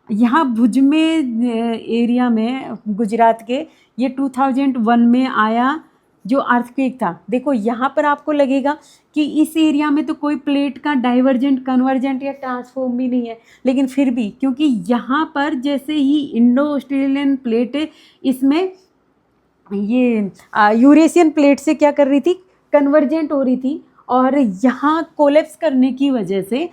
यहाँ भुज में एरिया में गुजरात के ये 2001 में आया जो अर्थक्वेक था। देखो यहाँ पर आपको लगेगा कि इस एरिया में तो कोई प्लेट का डाइवर्जेंट, कन्वर्जेंट या ट्रांसफॉर्म भी नहीं है, लेकिन फिर भी क्योंकि यहाँ पर जैसे ही इंडो ऑस्ट्रेलियन प्लेट इसमें ये यूरेशियन प्लेट से क्या कर रही थी, कन्वर्जेंट हो रही थी, और यहाँ कोलेप्स करने की वजह से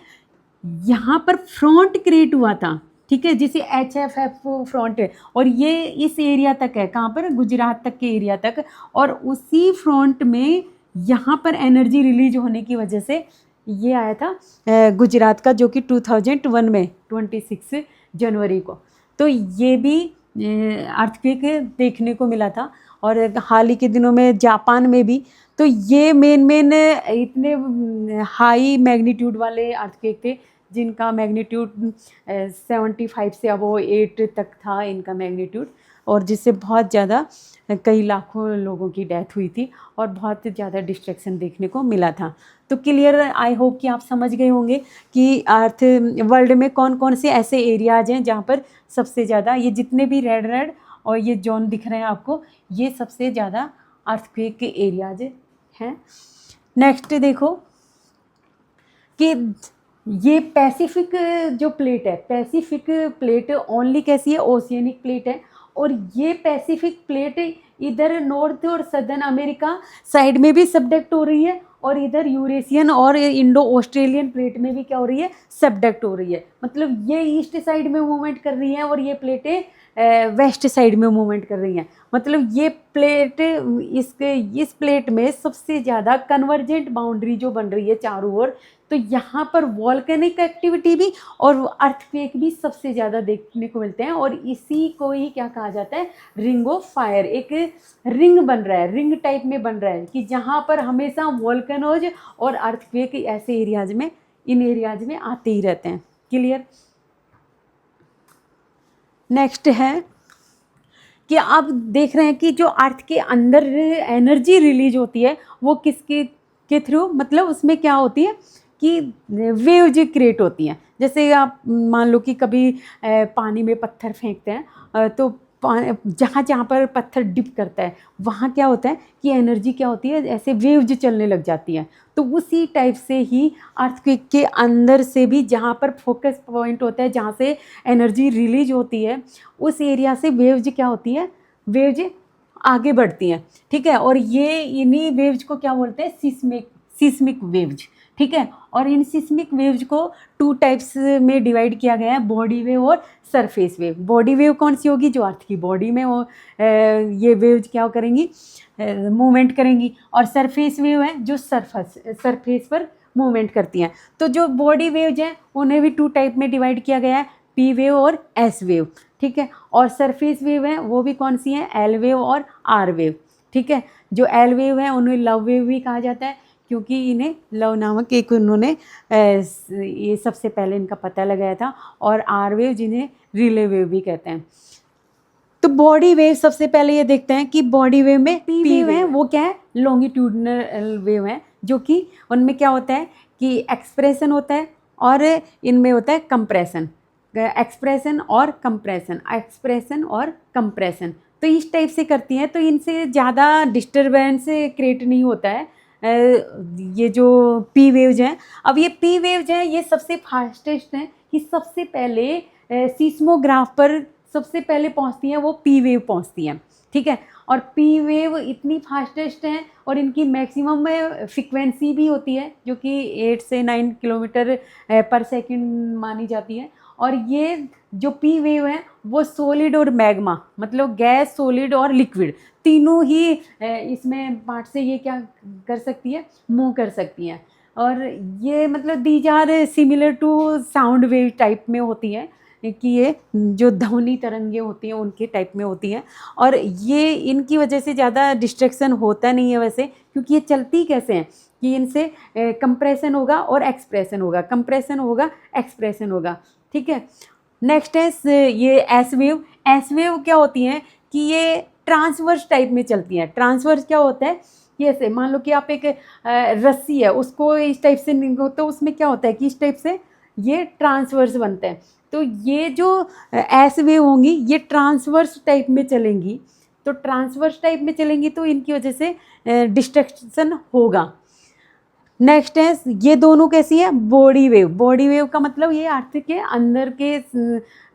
यहाँ पर फ्रंट क्रिएट हुआ था, ठीक है, जिसे HFF फ्रंट है, और ये इस एरिया तक है, कहाँ पर, गुजरात तक के एरिया तक, और उसी फ्रंट में यहाँ पर एनर्जी रिलीज होने की वजह से ये आया था गुजरात का, जो कि 2001 में 26 जनवरी को। तो ये भी अर्थक्वेक देखने को मिला था, और हाल ही के दिनों में जापान में भी। तो ये मेन इतने हाई मैग्नीट्यूड वाले अर्थक्वेक थे जिनका मैग्नीट्यूड 75 से अब 8 तक था इनका मैग्नीट्यूड, और जिससे बहुत ज़्यादा कई लाखों लोगों की डेथ हुई थी और बहुत ज़्यादा डिस्ट्रैक्शन देखने को मिला था। तो क्लियर, आई होप कि आप समझ गए होंगे कि अर्थ वर्ल्ड में कौन कौन से ऐसे एरियाज हैं जहाँ पर सबसे ज़्यादा, ये जितने भी रेड और ये जोन दिख रहे हैं आपको, ये सबसे ज़्यादा अर्थक्वेक के एरियाज हैं। नेक्स्ट देखो कि ये पैसिफिक जो प्लेट है, पैसिफिक प्लेट ओनली कैसी है, ओशियनिक प्लेट है, और ये पैसिफिक प्लेट इधर नॉर्थ और सदर्न अमेरिका साइड में भी सबडक्ट हो रही है, और इधर यूरेशियन और इंडो ऑस्ट्रेलियन प्लेट में भी क्या हो रही है, सबडक्ट हो रही है। मतलब ये ईस्ट साइड में मूवमेंट कर रही हैं, और ये प्लेटें वेस्ट साइड में मूवमेंट कर रही हैं। मतलब ये प्लेट, इस प्लेट में सबसे ज़्यादा कन्वर्जेंट बाउंड्री जो बन रही है चारों ओर, तो यहाँ पर वॉल्केनिक एक्टिविटी भी और अर्थक्वेक भी सबसे ज़्यादा देखने को मिलते हैं। और इसी को ही क्या कहा जाता है, रिंग ऑफ फायर। एक रिंग बन रहा है, रिंग टाइप में बन रहा है कि जहाँ पर हमेशा वॉल्केनोज और अर्थक्वेक ऐसे एरियाज में, इन एरियाज में आते ही रहते हैं। क्लियर। नेक्स्ट है कि आप देख रहे हैं कि जो अर्थ के अंदर एनर्जी रिलीज होती है वो किसके के थ्रू, मतलब उसमें क्या होती है कि वेव्स क्रिएट होती हैं। जैसे आप मान लो कि कभी पानी में पत्थर फेंकते हैं, तो जहाँ जहाँ पर पत्थर डिप करता है वहाँ क्या होता है कि एनर्जी क्या होती है, ऐसे वेव्स चलने लग जाती हैं। तो उसी टाइप से ही अर्थक्वेक के अंदर से भी जहाँ पर फोकस पॉइंट होता है, जहाँ से एनर्जी रिलीज होती है, उस एरिया से वेव्स क्या होती है, वेव्स आगे बढ़ती हैं। ठीक है। और ये इन्हीं वेव्स को क्या बोलते हैं, सिस्मिक वेव्स। ठीक है। और इन सिस्मिक वेव्स को 2 टाइप्स में डिवाइड किया गया है, बॉडी वेव और सरफेस वेव। बॉडी वेव कौन सी होगी, जो अर्थ की बॉडी में वो ये वेव्स क्या करेंगी, मूवमेंट करेंगी। और सरफेस वेव है जो सरफेस पर मूवमेंट करती हैं। तो जो बॉडी वेव्स हैं उन्हें भी 2 टाइप में डिवाइड किया गया है, पी वेव और एस वेव। ठीक है। और सरफेस वेव है वो भी कौन सी है, एल वेव और आर वेव। ठीक है। जो एल वेव है उन्हें लव वेव भी कहा जाता है, क्योंकि इन्हें लव नामक एक उन्होंने ये सबसे पहले इनका पता लगाया था। और आर वेव जिन्हें रिले वेव भी कहते हैं। तो बॉडी वेव सबसे पहले ये देखते हैं कि बॉडी वेव में पी वेव है वो क्या है, लॉन्गिट्यूडनल वेव है, जो कि उनमें क्या होता है कि एक्सप्रेशन होता है और इनमें होता है कंप्रेशन। एक्सप्रेशन और कंप्रेशन तो इस टाइप से करती हैं। तो इनसे ज़्यादा डिस्टरबेंस क्रिएट नहीं होता है ये जो पी वेव्स हैं। अब ये पी वेव्स हैं ये सबसे फास्टेस्ट हैं कि सबसे पहले सीस्मोग्राफ पर सबसे पहले पहुंचती हैं, वो पी वेव पहुंचती हैं। ठीक है। और पी वेव इतनी फास्टेस्ट हैं और इनकी मैक्सिमम फ्रिक्वेंसी भी होती है जो कि 8 से 9 किलोमीटर पर सेकंड मानी जाती है। और ये जो पी वेव है वो सॉलिड और मैग्मा, मतलब गैस, सॉलिड और लिक्विड, तीनों ही इसमें पार्ट से ये क्या कर सकती है, मूव कर सकती हैं। और ये मतलब these are similar to sound wave type में होती है, कि ये जो ध्वनि तरंगे होती हैं उनके टाइप में होती हैं। और ये इनकी वजह से ज़्यादा डिस्ट्रैक्शन होता नहीं है वैसे, क्योंकि ये चलती कैसे हैं कि इनसे कंप्रेशन होगा और एक्सप्रेशन होगा, कंप्रेशन होगा, एक्सप्रेशन होगा। ठीक है। नेक्स्ट है ये एस वेव। एस वेव क्या होती हैं कि ये ट्रांसवर्स टाइप में चलती हैं। ट्रांसवर्स क्या होता है कि ऐसे मान लो कि आप एक रस्सी है उसको इस टाइप से निकालो, तो उसमें क्या होता है कि इस टाइप से ये ट्रांसवर्स बनते हैं। तो ये जो एस वेव होंगी ये ट्रांसवर्स टाइप में चलेंगी। तो ट्रांसवर्स टाइप में चलेंगी तो इनकी वजह से डिस्ट्रैक्शन होगा। नेक्स्ट है ये दोनों कैसी है, बॉडी वेव। बॉडी वेव का मतलब ये अर्थ के अंदर के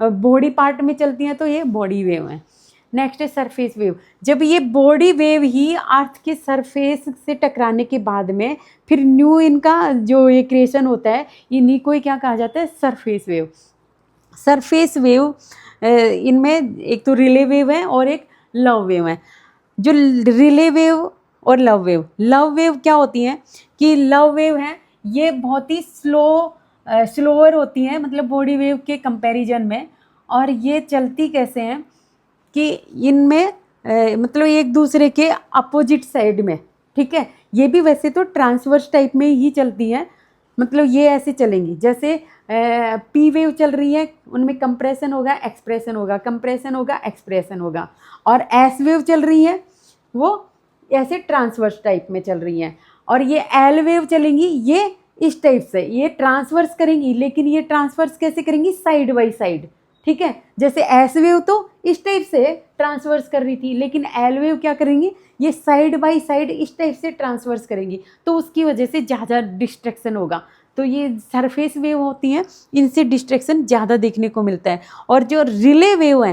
बॉडी पार्ट में चलती हैं, तो ये बॉडी वेव है। नेक्स्ट है सरफेस वेव। जब ये बॉडी वेव ही अर्थ के सरफेस से टकराने के बाद में फिर न्यू इनका जो ये क्रिएशन होता है, इन्हीं को ही क्या कहा जाता है, सरफेस वेव। सरफेस वेव इनमें एक तो रिले वेव है और एक लव वेव है। जो रिले वेव और लव वेव क्या होती हैं कि लव वेव है ये बहुत ही स्लोअर होती हैं, मतलब बॉडी वेव के कंपैरिजन में। और ये चलती कैसे हैं कि इनमें मतलब एक दूसरे के अपोजिट साइड में। ठीक है। ये भी वैसे तो ट्रांसवर्स टाइप में ही चलती हैं, मतलब ये ऐसे चलेंगी जैसे पी वेव चल रही है, उनमें कंप्रेशन होगा, एक्सप्रेशन होगा, कंप्रेशन होगा, एक्सप्रेशन होगा। और एस वेव चल रही है वो ऐसे ट्रांसवर्स टाइप में चल रही हैं। और ये एल वेव चलेंगी ये इस टाइप से, ये ट्रांसवर्स करेंगी, लेकिन ये ट्रांसवर्स कैसे करेंगी, साइड बाई साइड। ठीक है। जैसे एस वेव तो इस टाइप से ट्रांसवर्स कर रही थी, लेकिन एल वेव क्या करेंगी, ये साइड बाई साइड इस टाइप से ट्रांसवर्स करेंगी, तो उसकी वजह से ज़्यादा डिस्ट्रैक्शन होगा। तो ये सरफेस वेव होती हैं, इनसे डिस्ट्रैक्शन ज़्यादा देखने को मिलता है। और जो रिले वेव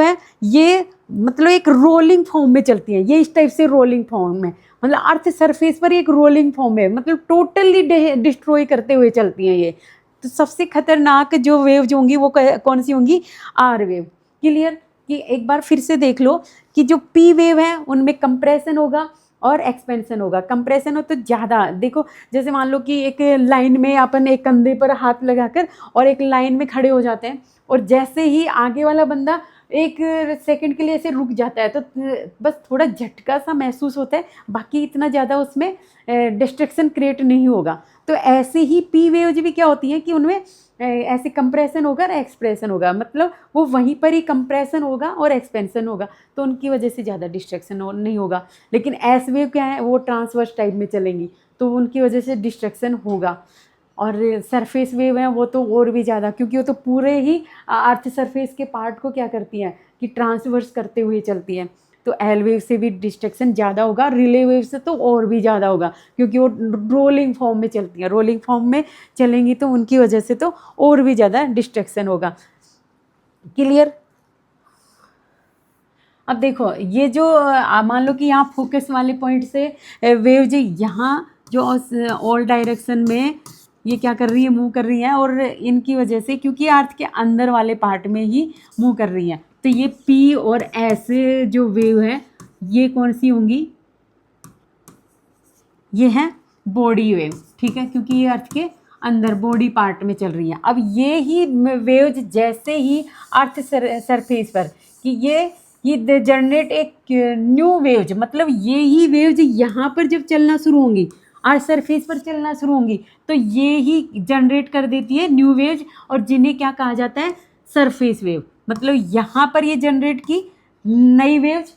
है ये मतलब एक रोलिंग फॉर्म में चलती हैं, ये इस टाइप से रोलिंग फॉर्म में, मतलब अर्थ सरफेस पर एक रोलिंग फॉर्म है, मतलब टोटली डिस्ट्रॉय करते हुए चलती हैं ये। तो सबसे खतरनाक जो वेव जो होंगी वो कौन सी होंगी, आर वेव। क्लियर? कि एक बार फिर से देख लो कि जो पी वेव है उनमें कंप्रेशन होगा और एक्सपेंशन होगा। कंप्रेशन हो तो ज़्यादा, देखो जैसे मान लो कि एक लाइन में अपन एक कंधे पर हाथ लगाकर और एक लाइन में खड़े हो जाते हैं, और जैसे ही आगे वाला बंदा एक सेकंड के लिए ऐसे रुक जाता है तो बस थोड़ा झटका सा महसूस होता है, बाकी इतना ज़्यादा उसमें डिस्ट्रैक्शन क्रिएट नहीं होगा। तो ऐसे ही पी वेव्स भी क्या होती हैं कि उनमें ऐसे कंप्रेशन होगा और एक्सप्रेशन होगा, मतलब वो वहीं पर ही कंप्रेशन होगा और एक्सपेंशन होगा, तो उनकी वजह से ज़्यादा डिस्ट्रैक्शन नहीं होगा। लेकिन एस वेव क्या है, वो ट्रांसवर्स टाइप में चलेंगी तो उनकी वजह से डिस्ट्रैक्शन होगा। और सरफेस वेव है वो तो और भी ज़्यादा, क्योंकि वो तो पूरे ही अर्थ सरफेस के पार्ट को क्या करती हैं कि ट्रांसवर्स करते हुए चलती हैं। तो एल वेव से भी डिस्ट्रैक्शन ज़्यादा होगा, रिले वेव से तो और भी ज़्यादा होगा, क्योंकि वो रोलिंग फॉर्म में चलती हैं। रोलिंग फॉर्म में चलेंगी तो उनकी वजह से तो और भी ज़्यादा डिस्ट्रैक्शन होगा। क्लियर? अब देखो ये जो मान लो कि यहाँ फोकस वाले पॉइंट से वेव जो यहाँ जो ऑल डायरेक्शन में ये क्या कर रही है, मूव कर रही है, और इनकी वजह से क्योंकि अर्थ के अंदर वाले पार्ट में ही मूव कर रही है, तो ये पी और एस जो वेव है ये कौन सी होंगी, ये है बॉडी वेव। ठीक है, क्योंकि ये अर्थ के अंदर बॉडी पार्ट में चल रही है। अब ये ही वेव्स जैसे ही अर्थ सरफेस पर कि ये जनरेट एक न्यू वेव्स, मतलब ये ही वेव्स यहाँ पर जब चलना शुरू होंगी, अर्थ सरफेस पर चलना शुरू होंगी, तो ये ही जनरेट कर देती है न्यू वेव्स, और जिन्हें क्या कहा जाता है, सरफेस वेव। मतलब यहाँ पर ये जनरेट की नई वेव्स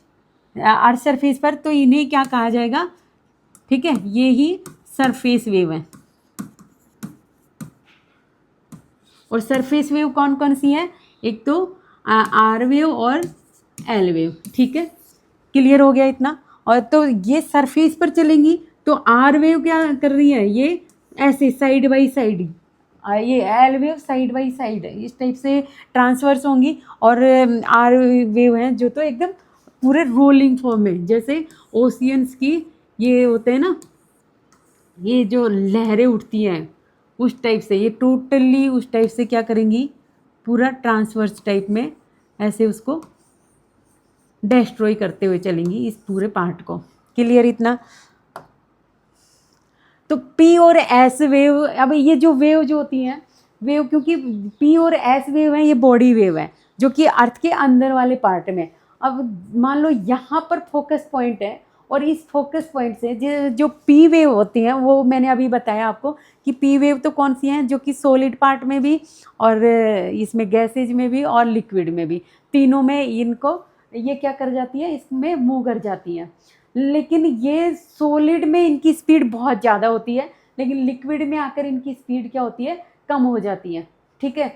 अर्थ सरफेस पर, तो इन्हें क्या कहा जाएगा, ठीक है, ये ही सरफेस वेव है। और सरफेस वेव कौन कौन सी है, एक तो आर वेव और एल वेव। ठीक है, क्लियर हो गया इतना? और तो ये सरफेस पर चलेंगी तो आर वेव क्या कर रही है, ये ऐसे साइड बाई साइड, ये L wave side by side इस टाइप से ट्रांसवर्स होंगी, और आर वेव हैं जो तो एकदम पूरे रोलिंग फॉर्म में, जैसे ओशियंस की ये होते हैं ना, ये जो लहरें उठती हैं उस टाइप से, ये टोटली उस टाइप से क्या करेंगी, पूरा ट्रांसवर्स टाइप में ऐसे उसको डिस्ट्रॉय करते हुए चलेंगी इस पूरे पार्ट को। क्लियर इतना? तो पी और एस वेव, अब ये जो वेव जो होती हैं वेव, क्योंकि पी और एस वेव है ये बॉडी वेव है जो कि अर्थ के अंदर वाले पार्ट में। अब मान लो यहाँ पर फोकस पॉइंट है, और इस फोकस पॉइंट से जो पी वेव होती हैं वो मैंने अभी बताया आपको कि पी वेव तो कौन सी हैं, जो कि सॉलिड पार्ट में भी और इसमें गैसेज में भी और लिक्विड में भी, तीनों में इनको ये क्या कर जाती है, इसमें मूव कर जाती हैं। लेकिन ये सॉलिड में इनकी स्पीड बहुत ज़्यादा होती है, लेकिन लिक्विड में आकर इनकी स्पीड क्या होती है, कम हो जाती है। ठीक है,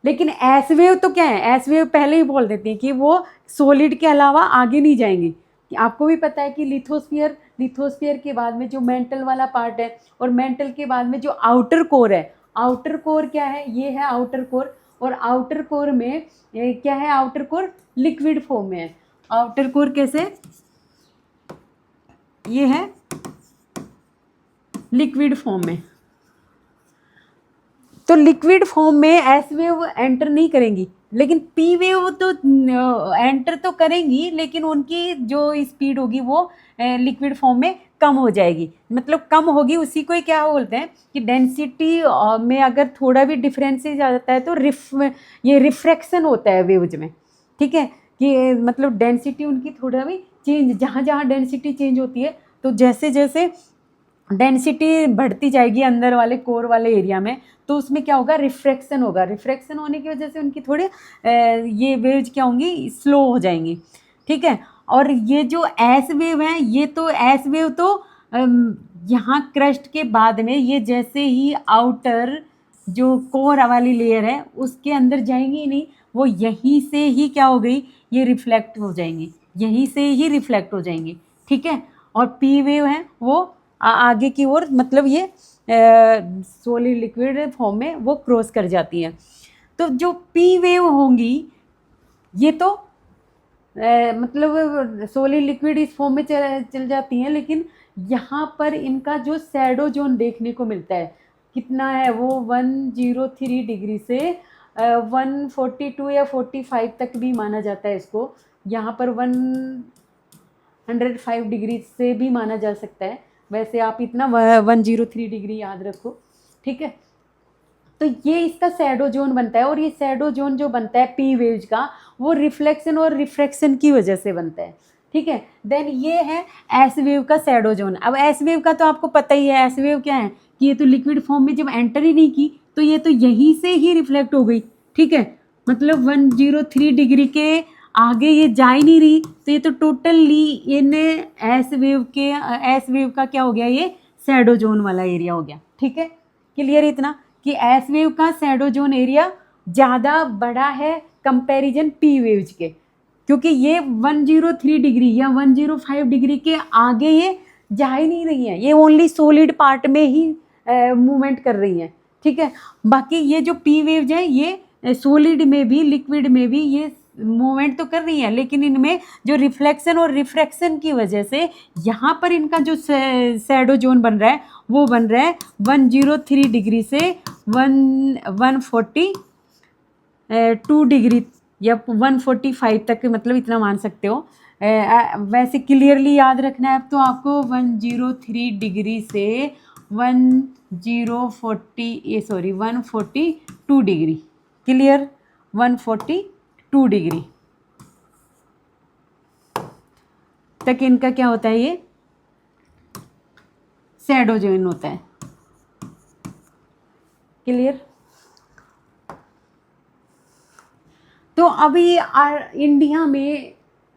लेकिन एस वेव तो क्या है, एस वेव पहले ही बोल देती है कि वो सॉलिड के अलावा आगे नहीं जाएंगी। आपको भी पता है कि लिथोस्फीयर के बाद में जो मेंटल वाला पार्ट है, और मेंटल के बाद में जो आउटर कोर है, आउटर कोर क्या है, ये है आउटर कोर, और आउटर कोर में क्या है, आउटर कोर लिक्विड फॉर्म में है। आउटर कोर कैसे, ये है लिक्विड फॉर्म में। तो लिक्विड फॉर्म में एस वेव एंटर नहीं करेंगी, लेकिन पी वेव तो एंटर तो करेंगी, लेकिन उनकी जो स्पीड होगी वो लिक्विड फॉर्म में कम हो जाएगी। मतलब कम होगी, उसी को ही क्या बोलते हैं कि डेंसिटी में अगर थोड़ा भी डिफरेंसेस आ जाता है तो ये रिफ्रैक्शन होता है वेव्स में। ठीक है, कि मतलब डेंसिटी उनकी थोड़ा भी चेंज, जहाँ जहाँ डेंसिटी चेंज होती है, तो जैसे जैसे डेंसिटी बढ़ती जाएगी अंदर वाले कोर वाले एरिया में, तो उसमें क्या होगा, रिफ्रैक्शन होगा। रिफ्रैक्शन होने की वजह से उनकी थोड़े ये वेव्स क्या होंगी, स्लो हो जाएंगी। ठीक है, और ये जो एस वेव है, ये तो एस वेव तो यहाँ क्रस्ट के बाद में ये जैसे ही आउटर जो कोर वाली लेयर है उसके अंदर जाएंगी ही नहीं, वो यहीं से ही क्या हो गई, ये रिफ्लेक्ट हो जाएंगी, यहीं से ही रिफ्लेक्ट हो जाएंगी। ठीक है, और पी वेव है वो आगे की ओर, मतलब ये सॉलिड लिक्विड फॉर्म में वो क्रॉस कर जाती हैं। तो जो पी वेव होंगी ये तो मतलब सॉलिड लिक्विड इस फॉर्म में चल जाती हैं, लेकिन यहाँ पर इनका जो शैडो जोन देखने को मिलता है कितना है, वो 103 डिग्री से 142 या 45 तक भी माना जाता है इसको। यहाँ पर 105 डिग्री से भी माना जा सकता है। वैसे आप इतना 103 डिग्री याद रखो, ठीक है। तो ये इसका शैडो जोन बनता है, और ये शैडो जोन जो बनता है पी वेव्स का, वो रिफ्लेक्शन और रिफ्रैक्शन की वजह से बनता है, ठीक है। देन ये है एस वेव का शैडो जोन। अब एस वेव का तो आपको पता ही है, एस वेव क्या है कि ये तो लिक्विड फॉर्म में जब एंटर ही नहीं की तो ये तो यहीं से ही रिफ्लेक्ट हो गई, ठीक है। मतलब 103 डिग्री के आगे ये जा ही नहीं रही, तो ये तो टोटली इन्हें एस वेव का क्या हो गया, ये शैडो जोन वाला एरिया हो गया, ठीक है। क्लियर इतना कि एस वेव का शैडो जोन एरिया ज़्यादा बड़ा है कंपैरिजन पी वेव्स के, क्योंकि ये 103 डिग्री या 105 डिग्री के आगे ये जा ही नहीं रही है, ये ओनली सॉलिड पार्ट में ही मूवमेंट कर रही हैं, ठीक है। बाकी ये जो पी वेव्स हैं ये सॉलिड में भी लिक्विड में भी ये मूवमेंट तो कर रही हैं, लेकिन इनमें जो रिफ्लेक्शन और रिफ्रैक्शन की वजह से यहाँ पर इनका जो शैडो जोन बन रहा है वो बन रहा है 103 डिग्री से 142 डिग्री या 145 तक, मतलब इतना मान सकते हो। वैसे क्लियरली याद रखना है अब तो आपको 103 डिग्री से 142 डिग्री, क्लियर, 142 डिग्री तक इनका क्या होता है, ये शैडो जोन होता है, क्लियर। तो अभी इंडिया में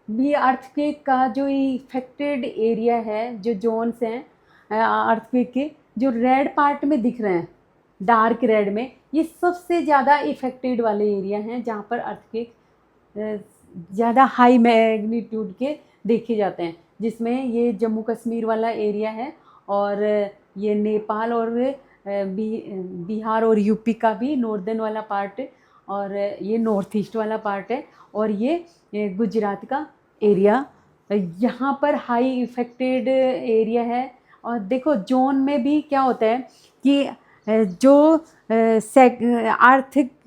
भी अर्थक्वेक का जो इफेक्टेड एरिया है, जो जोन्स हैं अर्थक्वेक के, जो रेड पार्ट में दिख रहे हैं डार्क रेड में, ये सबसे ज़्यादा इफेक्टेड वाले एरिया हैं जहाँ पर अर्थक्वेक ज़्यादा हाई मैग्नीट्यूड के देखे जाते हैं, जिसमें ये जम्मू कश्मीर वाला एरिया है, और ये नेपाल और बिहार और यूपी का भी नॉर्दर्न वाला पार्ट, और ये नॉर्थ ईस्ट वाला पार्ट है, और ये गुजरात का एरिया यहाँ पर हाई इफेक्टेड एरिया है। और देखो जोन में भी क्या होता है कि जो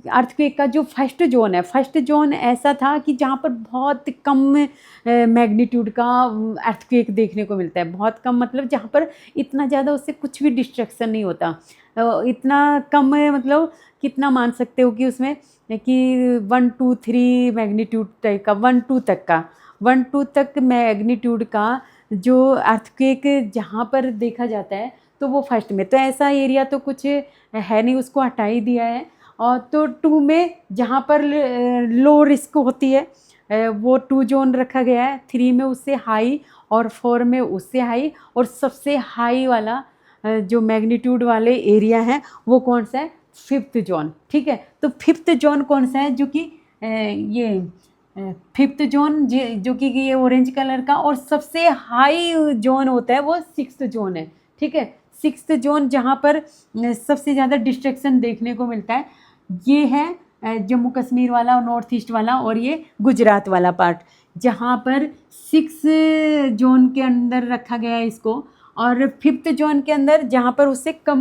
अर्थक्वेक का जो फर्स्ट जोन है, फर्स्ट जोन ऐसा था कि जहाँ पर बहुत कम मैग्नीट्यूड का अर्थक्वेक देखने को मिलता है, बहुत कम, मतलब जहाँ पर इतना ज़्यादा उससे कुछ भी डिस्ट्रक्शन नहीं होता, इतना कम मतलब कितना मान सकते हो कि उसमें कि 1 2 3 मैग्नीट्यूड टाइप का, 1 2 तक मैग्नीट्यूड का जो अर्थक्वेक जहाँ पर देखा जाता है तो वो फर्स्ट में, तो ऐसा एरिया तो कुछ है नहीं, उसको हटा ही दिया है। और तो 2 में जहाँ पर लो रिस्क होती है वो 2 जोन रखा गया है, 3 में उससे हाई और 4 में उससे हाई, और सबसे हाई वाला जो मैग्नीट्यूड वाले एरिया हैं वो कौन सा है, 5th जोन, ठीक है। तो 5th जोन कौन सा है, जो कि ये 5th जोन जो कि ये ऑरेंज कलर का, और सबसे हाई जोन होता है वो 6th जोन है, ठीक है। 6th जोन जहाँ पर सबसे ज़्यादा डिस्ट्रक्शन देखने को मिलता है, ये है जम्मू कश्मीर वाला और नॉर्थ ईस्ट वाला, और ये गुजरात वाला पार्ट, जहाँ पर 6 जोन के अंदर रखा गया है इसको। और 5th जोन के अंदर जहाँ पर उससे कम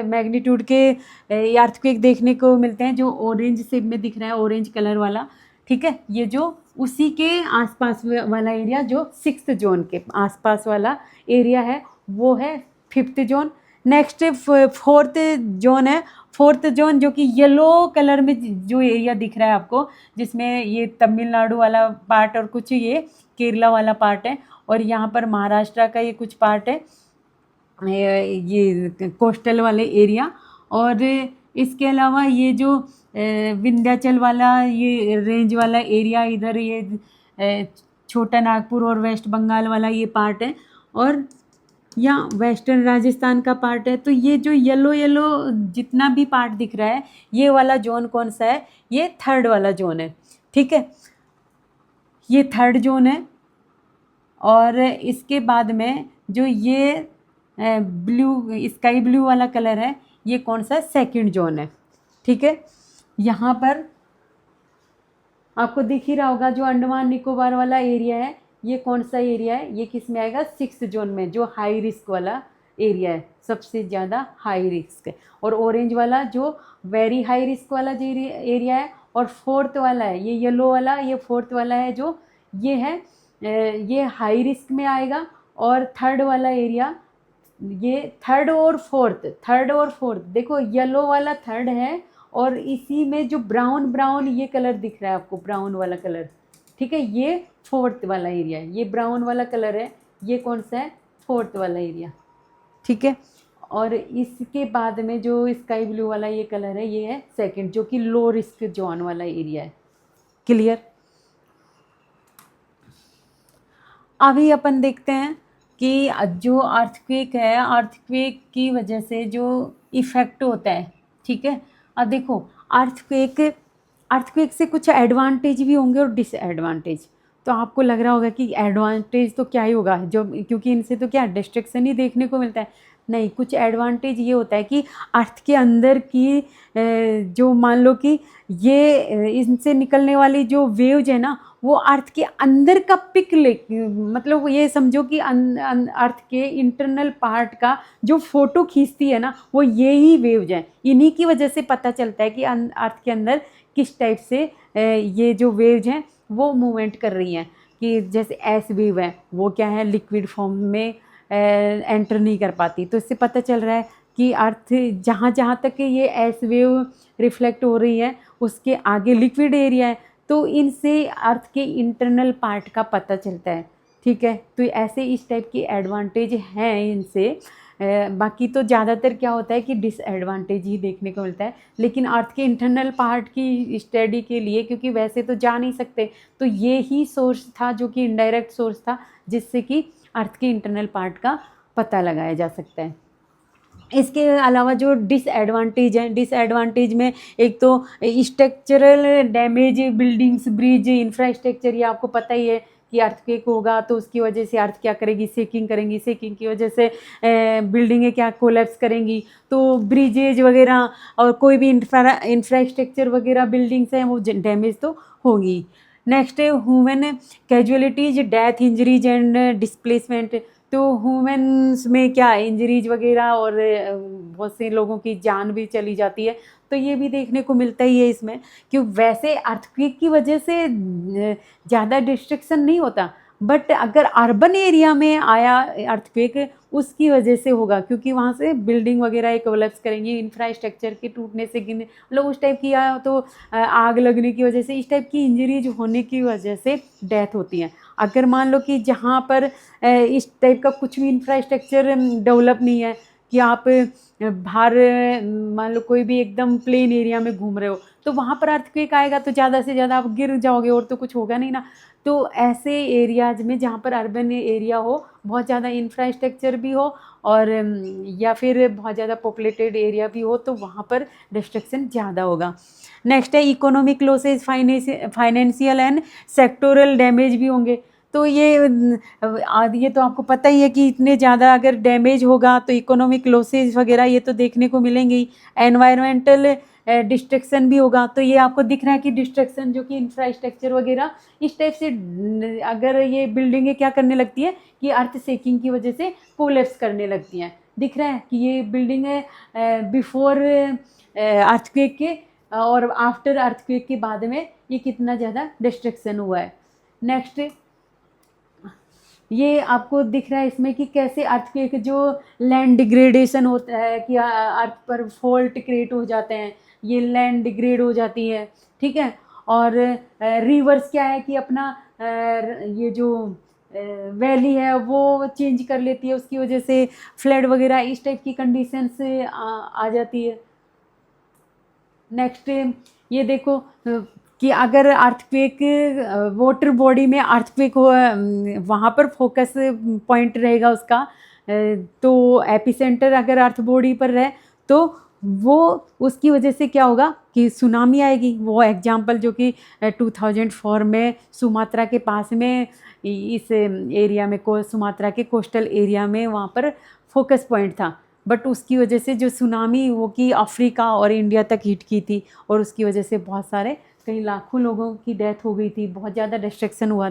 मैग्नीट्यूड के अर्थक्वेक देखने को मिलते हैं, जो ऑरेंज शेप में दिख रहा है, ऑरेंज कलर वाला, ठीक है। ये जो उसी के आसपास वाला एरिया, जो 6th जोन के आसपास वाला एरिया है, वो है 5th zone. Next 4th zone है। 4th जोन जो कि येलो कलर में जो एरिया दिख रहा है आपको, जिसमें ये तमिलनाडु वाला पार्ट और कुछ ये केरला वाला पार्ट है, और यहाँ पर महाराष्ट्र का ये कुछ पार्ट है, ये कोस्टल वाले एरिया। और इसके अलावा ये जो विंध्याचल वाला ये रेंज वाला एरिया, इधर ये छोटा नागपुर और वेस्ट बंगाल वाला ये पार्ट है, और यहाँ वेस्टर्न राजस्थान का पार्ट है। तो ये जो येलो येलो जितना भी पार्ट दिख रहा है, ये वाला जोन कौन सा है, ये 3rd वाला जोन है, ठीक है, ये 3rd जोन है। और इसके बाद में जो ये ब्लू, स्काई ब्लू वाला कलर है, ये कौन सा 2nd जोन है, ठीक है। यहाँ पर आपको दिख ही रहा होगा जो अंडमान निकोबार वाला एरिया है, ये कौन सा एरिया है, ये किस में आएगा, 6th जोन में, जो हाई रिस्क वाला एरिया है, सबसे ज़्यादा हाई रिस्क है। और ऑरेंज वाला जो वेरी हाई रिस्क वाला जो एरिया है, और फोर्थ वाला है ये येलो वाला, ये फोर्थ वाला है जो ये है ये हाई रिस्क में आएगा। और थर्ड वाला एरिया ये थर्ड और फोर्थ देखो येलो वाला थर्ड है, और इसी में जो ब्राउन ब्राउन ये कलर दिख रहा है आपको, ब्राउन वाला कलर, ठीक है, ये फोर्थ वाला एरिया है। ये ब्राउन वाला कलर है, ये कौन सा है, फोर्थ वाला एरिया, ठीक है। और इसके बाद में जो स्काई ब्लू वाला ये कलर है, ये है सेकंड, जो कि लो रिस्क जोन वाला एरिया है। क्लियर। अभी अपन देखते हैं कि जो अर्थक्वेक है, अर्थक्वेक की वजह से जो इफ़ेक्ट होता है, ठीक है। अब देखो अर्थक्वेक से कुछ एडवांटेज भी होंगे और डिसएडवांटेज। तो आपको लग रहा होगा कि एडवांटेज तो क्या ही होगा, जो क्योंकि इनसे तो क्या डिस्ट्रक्शन ही देखने को मिलता है। नहीं, कुछ एडवांटेज ये होता है कि अर्थ के अंदर की जो मान लो कि ये इनसे निकलने वाली जो वेव्स है ना, वो अर्थ के अंदर का पिक ले, मतलब ये समझो कि अर्थ के इंटरनल पार्ट का जो फोटो खींचती है ना, वो ये ही वेव्स हैं। इन्हीं की वजह से पता चलता है कि अर्थ के अंदर किस टाइप से ये जो वेव्स हैं वो मूवमेंट कर रही हैं। कि जैसे एस वेव है, वो क्या है, लिक्विड फॉर्म में एंटर नहीं कर पाती। तो इससे पता चल रहा है कि अर्थ जहाँ जहाँ तक ये एस वेव रिफ्लेक्ट हो रही है, उसके आगे लिक्विड एरिया है। तो इनसे अर्थ के इंटरनल पार्ट का पता चलता है, ठीक है। तो ऐसे इस टाइप के एडवांटेज हैं इनसे। बाकी तो ज़्यादातर क्या होता है कि डिसएडवांटेज ही देखने को मिलता है। लेकिन अर्थ के इंटरनल पार्ट की स्टडी के लिए, क्योंकि वैसे तो जा नहीं सकते, तो ये ही सोर्स था जो कि इनडायरेक्ट सोर्स था, जिससे कि अर्थ के इंटरनल पार्ट का पता लगाया जा सकता है। इसके अलावा जो डिसएडवांटेज हैं, डिसएडवांटेज में एक तो structural damage, buildings, bridge, infrastructure, ये आपको पता ही है कि अर्थक्वेक होगा तो उसकी वजह से अर्थ क्या करेगी, शेकिंग करेंगी, शेकिंग की वजह से बिल्डिंगें क्या कोलैप्स करेंगी। तो ब्रिजेज वगैरह और कोई भी इंफ्रास्ट्रक्चर वगैरह बिल्डिंग्स हैं वो डैमेज तो होगी। नेक्स्ट है human casualties, death, injuries and displacement. तो ह्यूमन्स में क्या इंजरीज वगैरह और बहुत से लोगों की जान भी चली जाती है। तो ये भी देखने को मिलता ही है इसमें, कि वैसे अर्थक्वेक की वजह से ज़्यादा डिस्ट्रक्शन नहीं होता, बट अगर अर्बन एरिया में आया अर्थक्वेक, उसकी वजह से होगा, क्योंकि वहाँ से बिल्डिंग वगैरह कोलैप्स करेंगी, इंफ्रास्ट्रक्चर के टूटने से गिरने, मतलब उस टाइप की, या तो आग लगने की वजह से, इस टाइप की इंजरीज होने की वजह से डेथ होती है। अगर मान लो कि जहाँ पर इस टाइप का कुछ भी इंफ्रास्ट्रक्चर डेवलप नहीं है, कि आप बाहर मान लो कोई भी एकदम प्लेन एरिया में घूम रहे हो, तो वहाँ पर अर्थक्वेक आएगा तो ज़्यादा से ज़्यादा आप गिर जाओगे, और तो कुछ होगा नहीं ना। तो ऐसे एरियाज में जहाँ पर अर्बन एरिया हो, बहुत ज़्यादा इंफ्रास्ट्रक्चर भी हो, और या फिर बहुत ज़्यादा पॉपुलेटेड एरिया भी हो, तो वहाँ पर डिस्ट्रक्शन ज़्यादा होगा। नेक्स्ट है economic losses, financial and sectoral damage भी होंगे। तो ये तो आपको पता ही है कि इतने ज़्यादा अगर डैमेज होगा तो इकोनॉमिक लॉसेज वगैरह ये तो देखने को मिलेंगे ही। एनवायरमेंटल डिस्ट्रक्शन भी होगा। तो ये आपको दिख रहा है कि डिस्ट्रक्शन जो कि इंफ्रास्ट्रक्चर वगैरह इस टाइप से, अगर ये बिल्डिंगें क्या करने लगती है कि अर्थ शेकिंग की वजह से कोलैप्स करने लगती हैं। दिख रहा है कि ये बिल्डिंग है बिफोर अर्थक्वेक के और आफ्टर अर्थक्वेक के बाद में ये कितना ज़्यादा डिस्ट्रक्शन हुआ है। नेक्स्ट ये आपको दिख रहा है इसमें कि कैसे अर्थक्वेक जो लैंड डिग्रेडेशन होता है, कि अर्थ पर फॉल्ट क्रिएट हो जाते हैं, ये लैंड डिग्रेड हो जाती है, ठीक है। और रिवर्स क्या है कि अपना ये जो वैली है वो चेंज कर लेती है, उसकी वजह से फ्लड वगैरह इस टाइप की कंडीशन से आ जाती है। नेक्स्ट ये देखो कि अगर अर्थक्वेक वाटर बॉडी में अर्थक्वेक हो, वहाँ पर फोकस पॉइंट रहेगा उसका, तो एपिसेंटर अगर अर्थ बॉडी पर रहे तो वो उसकी वजह से क्या होगा कि सुनामी आएगी। वो एग्जांपल जो कि 2004 में सुमात्रा के पास में इस एरिया में सुमात्रा के कोस्टल एरिया में वहाँ पर फोकस पॉइंट था, बट उसकी वजह से जो सुनामी वो कि अफ्रीका और इंडिया तक हिट की थी, और उसकी वजह से बहुत सारे कई लाखों लोगों की डेथ हो गई थी, बहुत ज़्यादा डिस्ट्रक्शन हुआ था।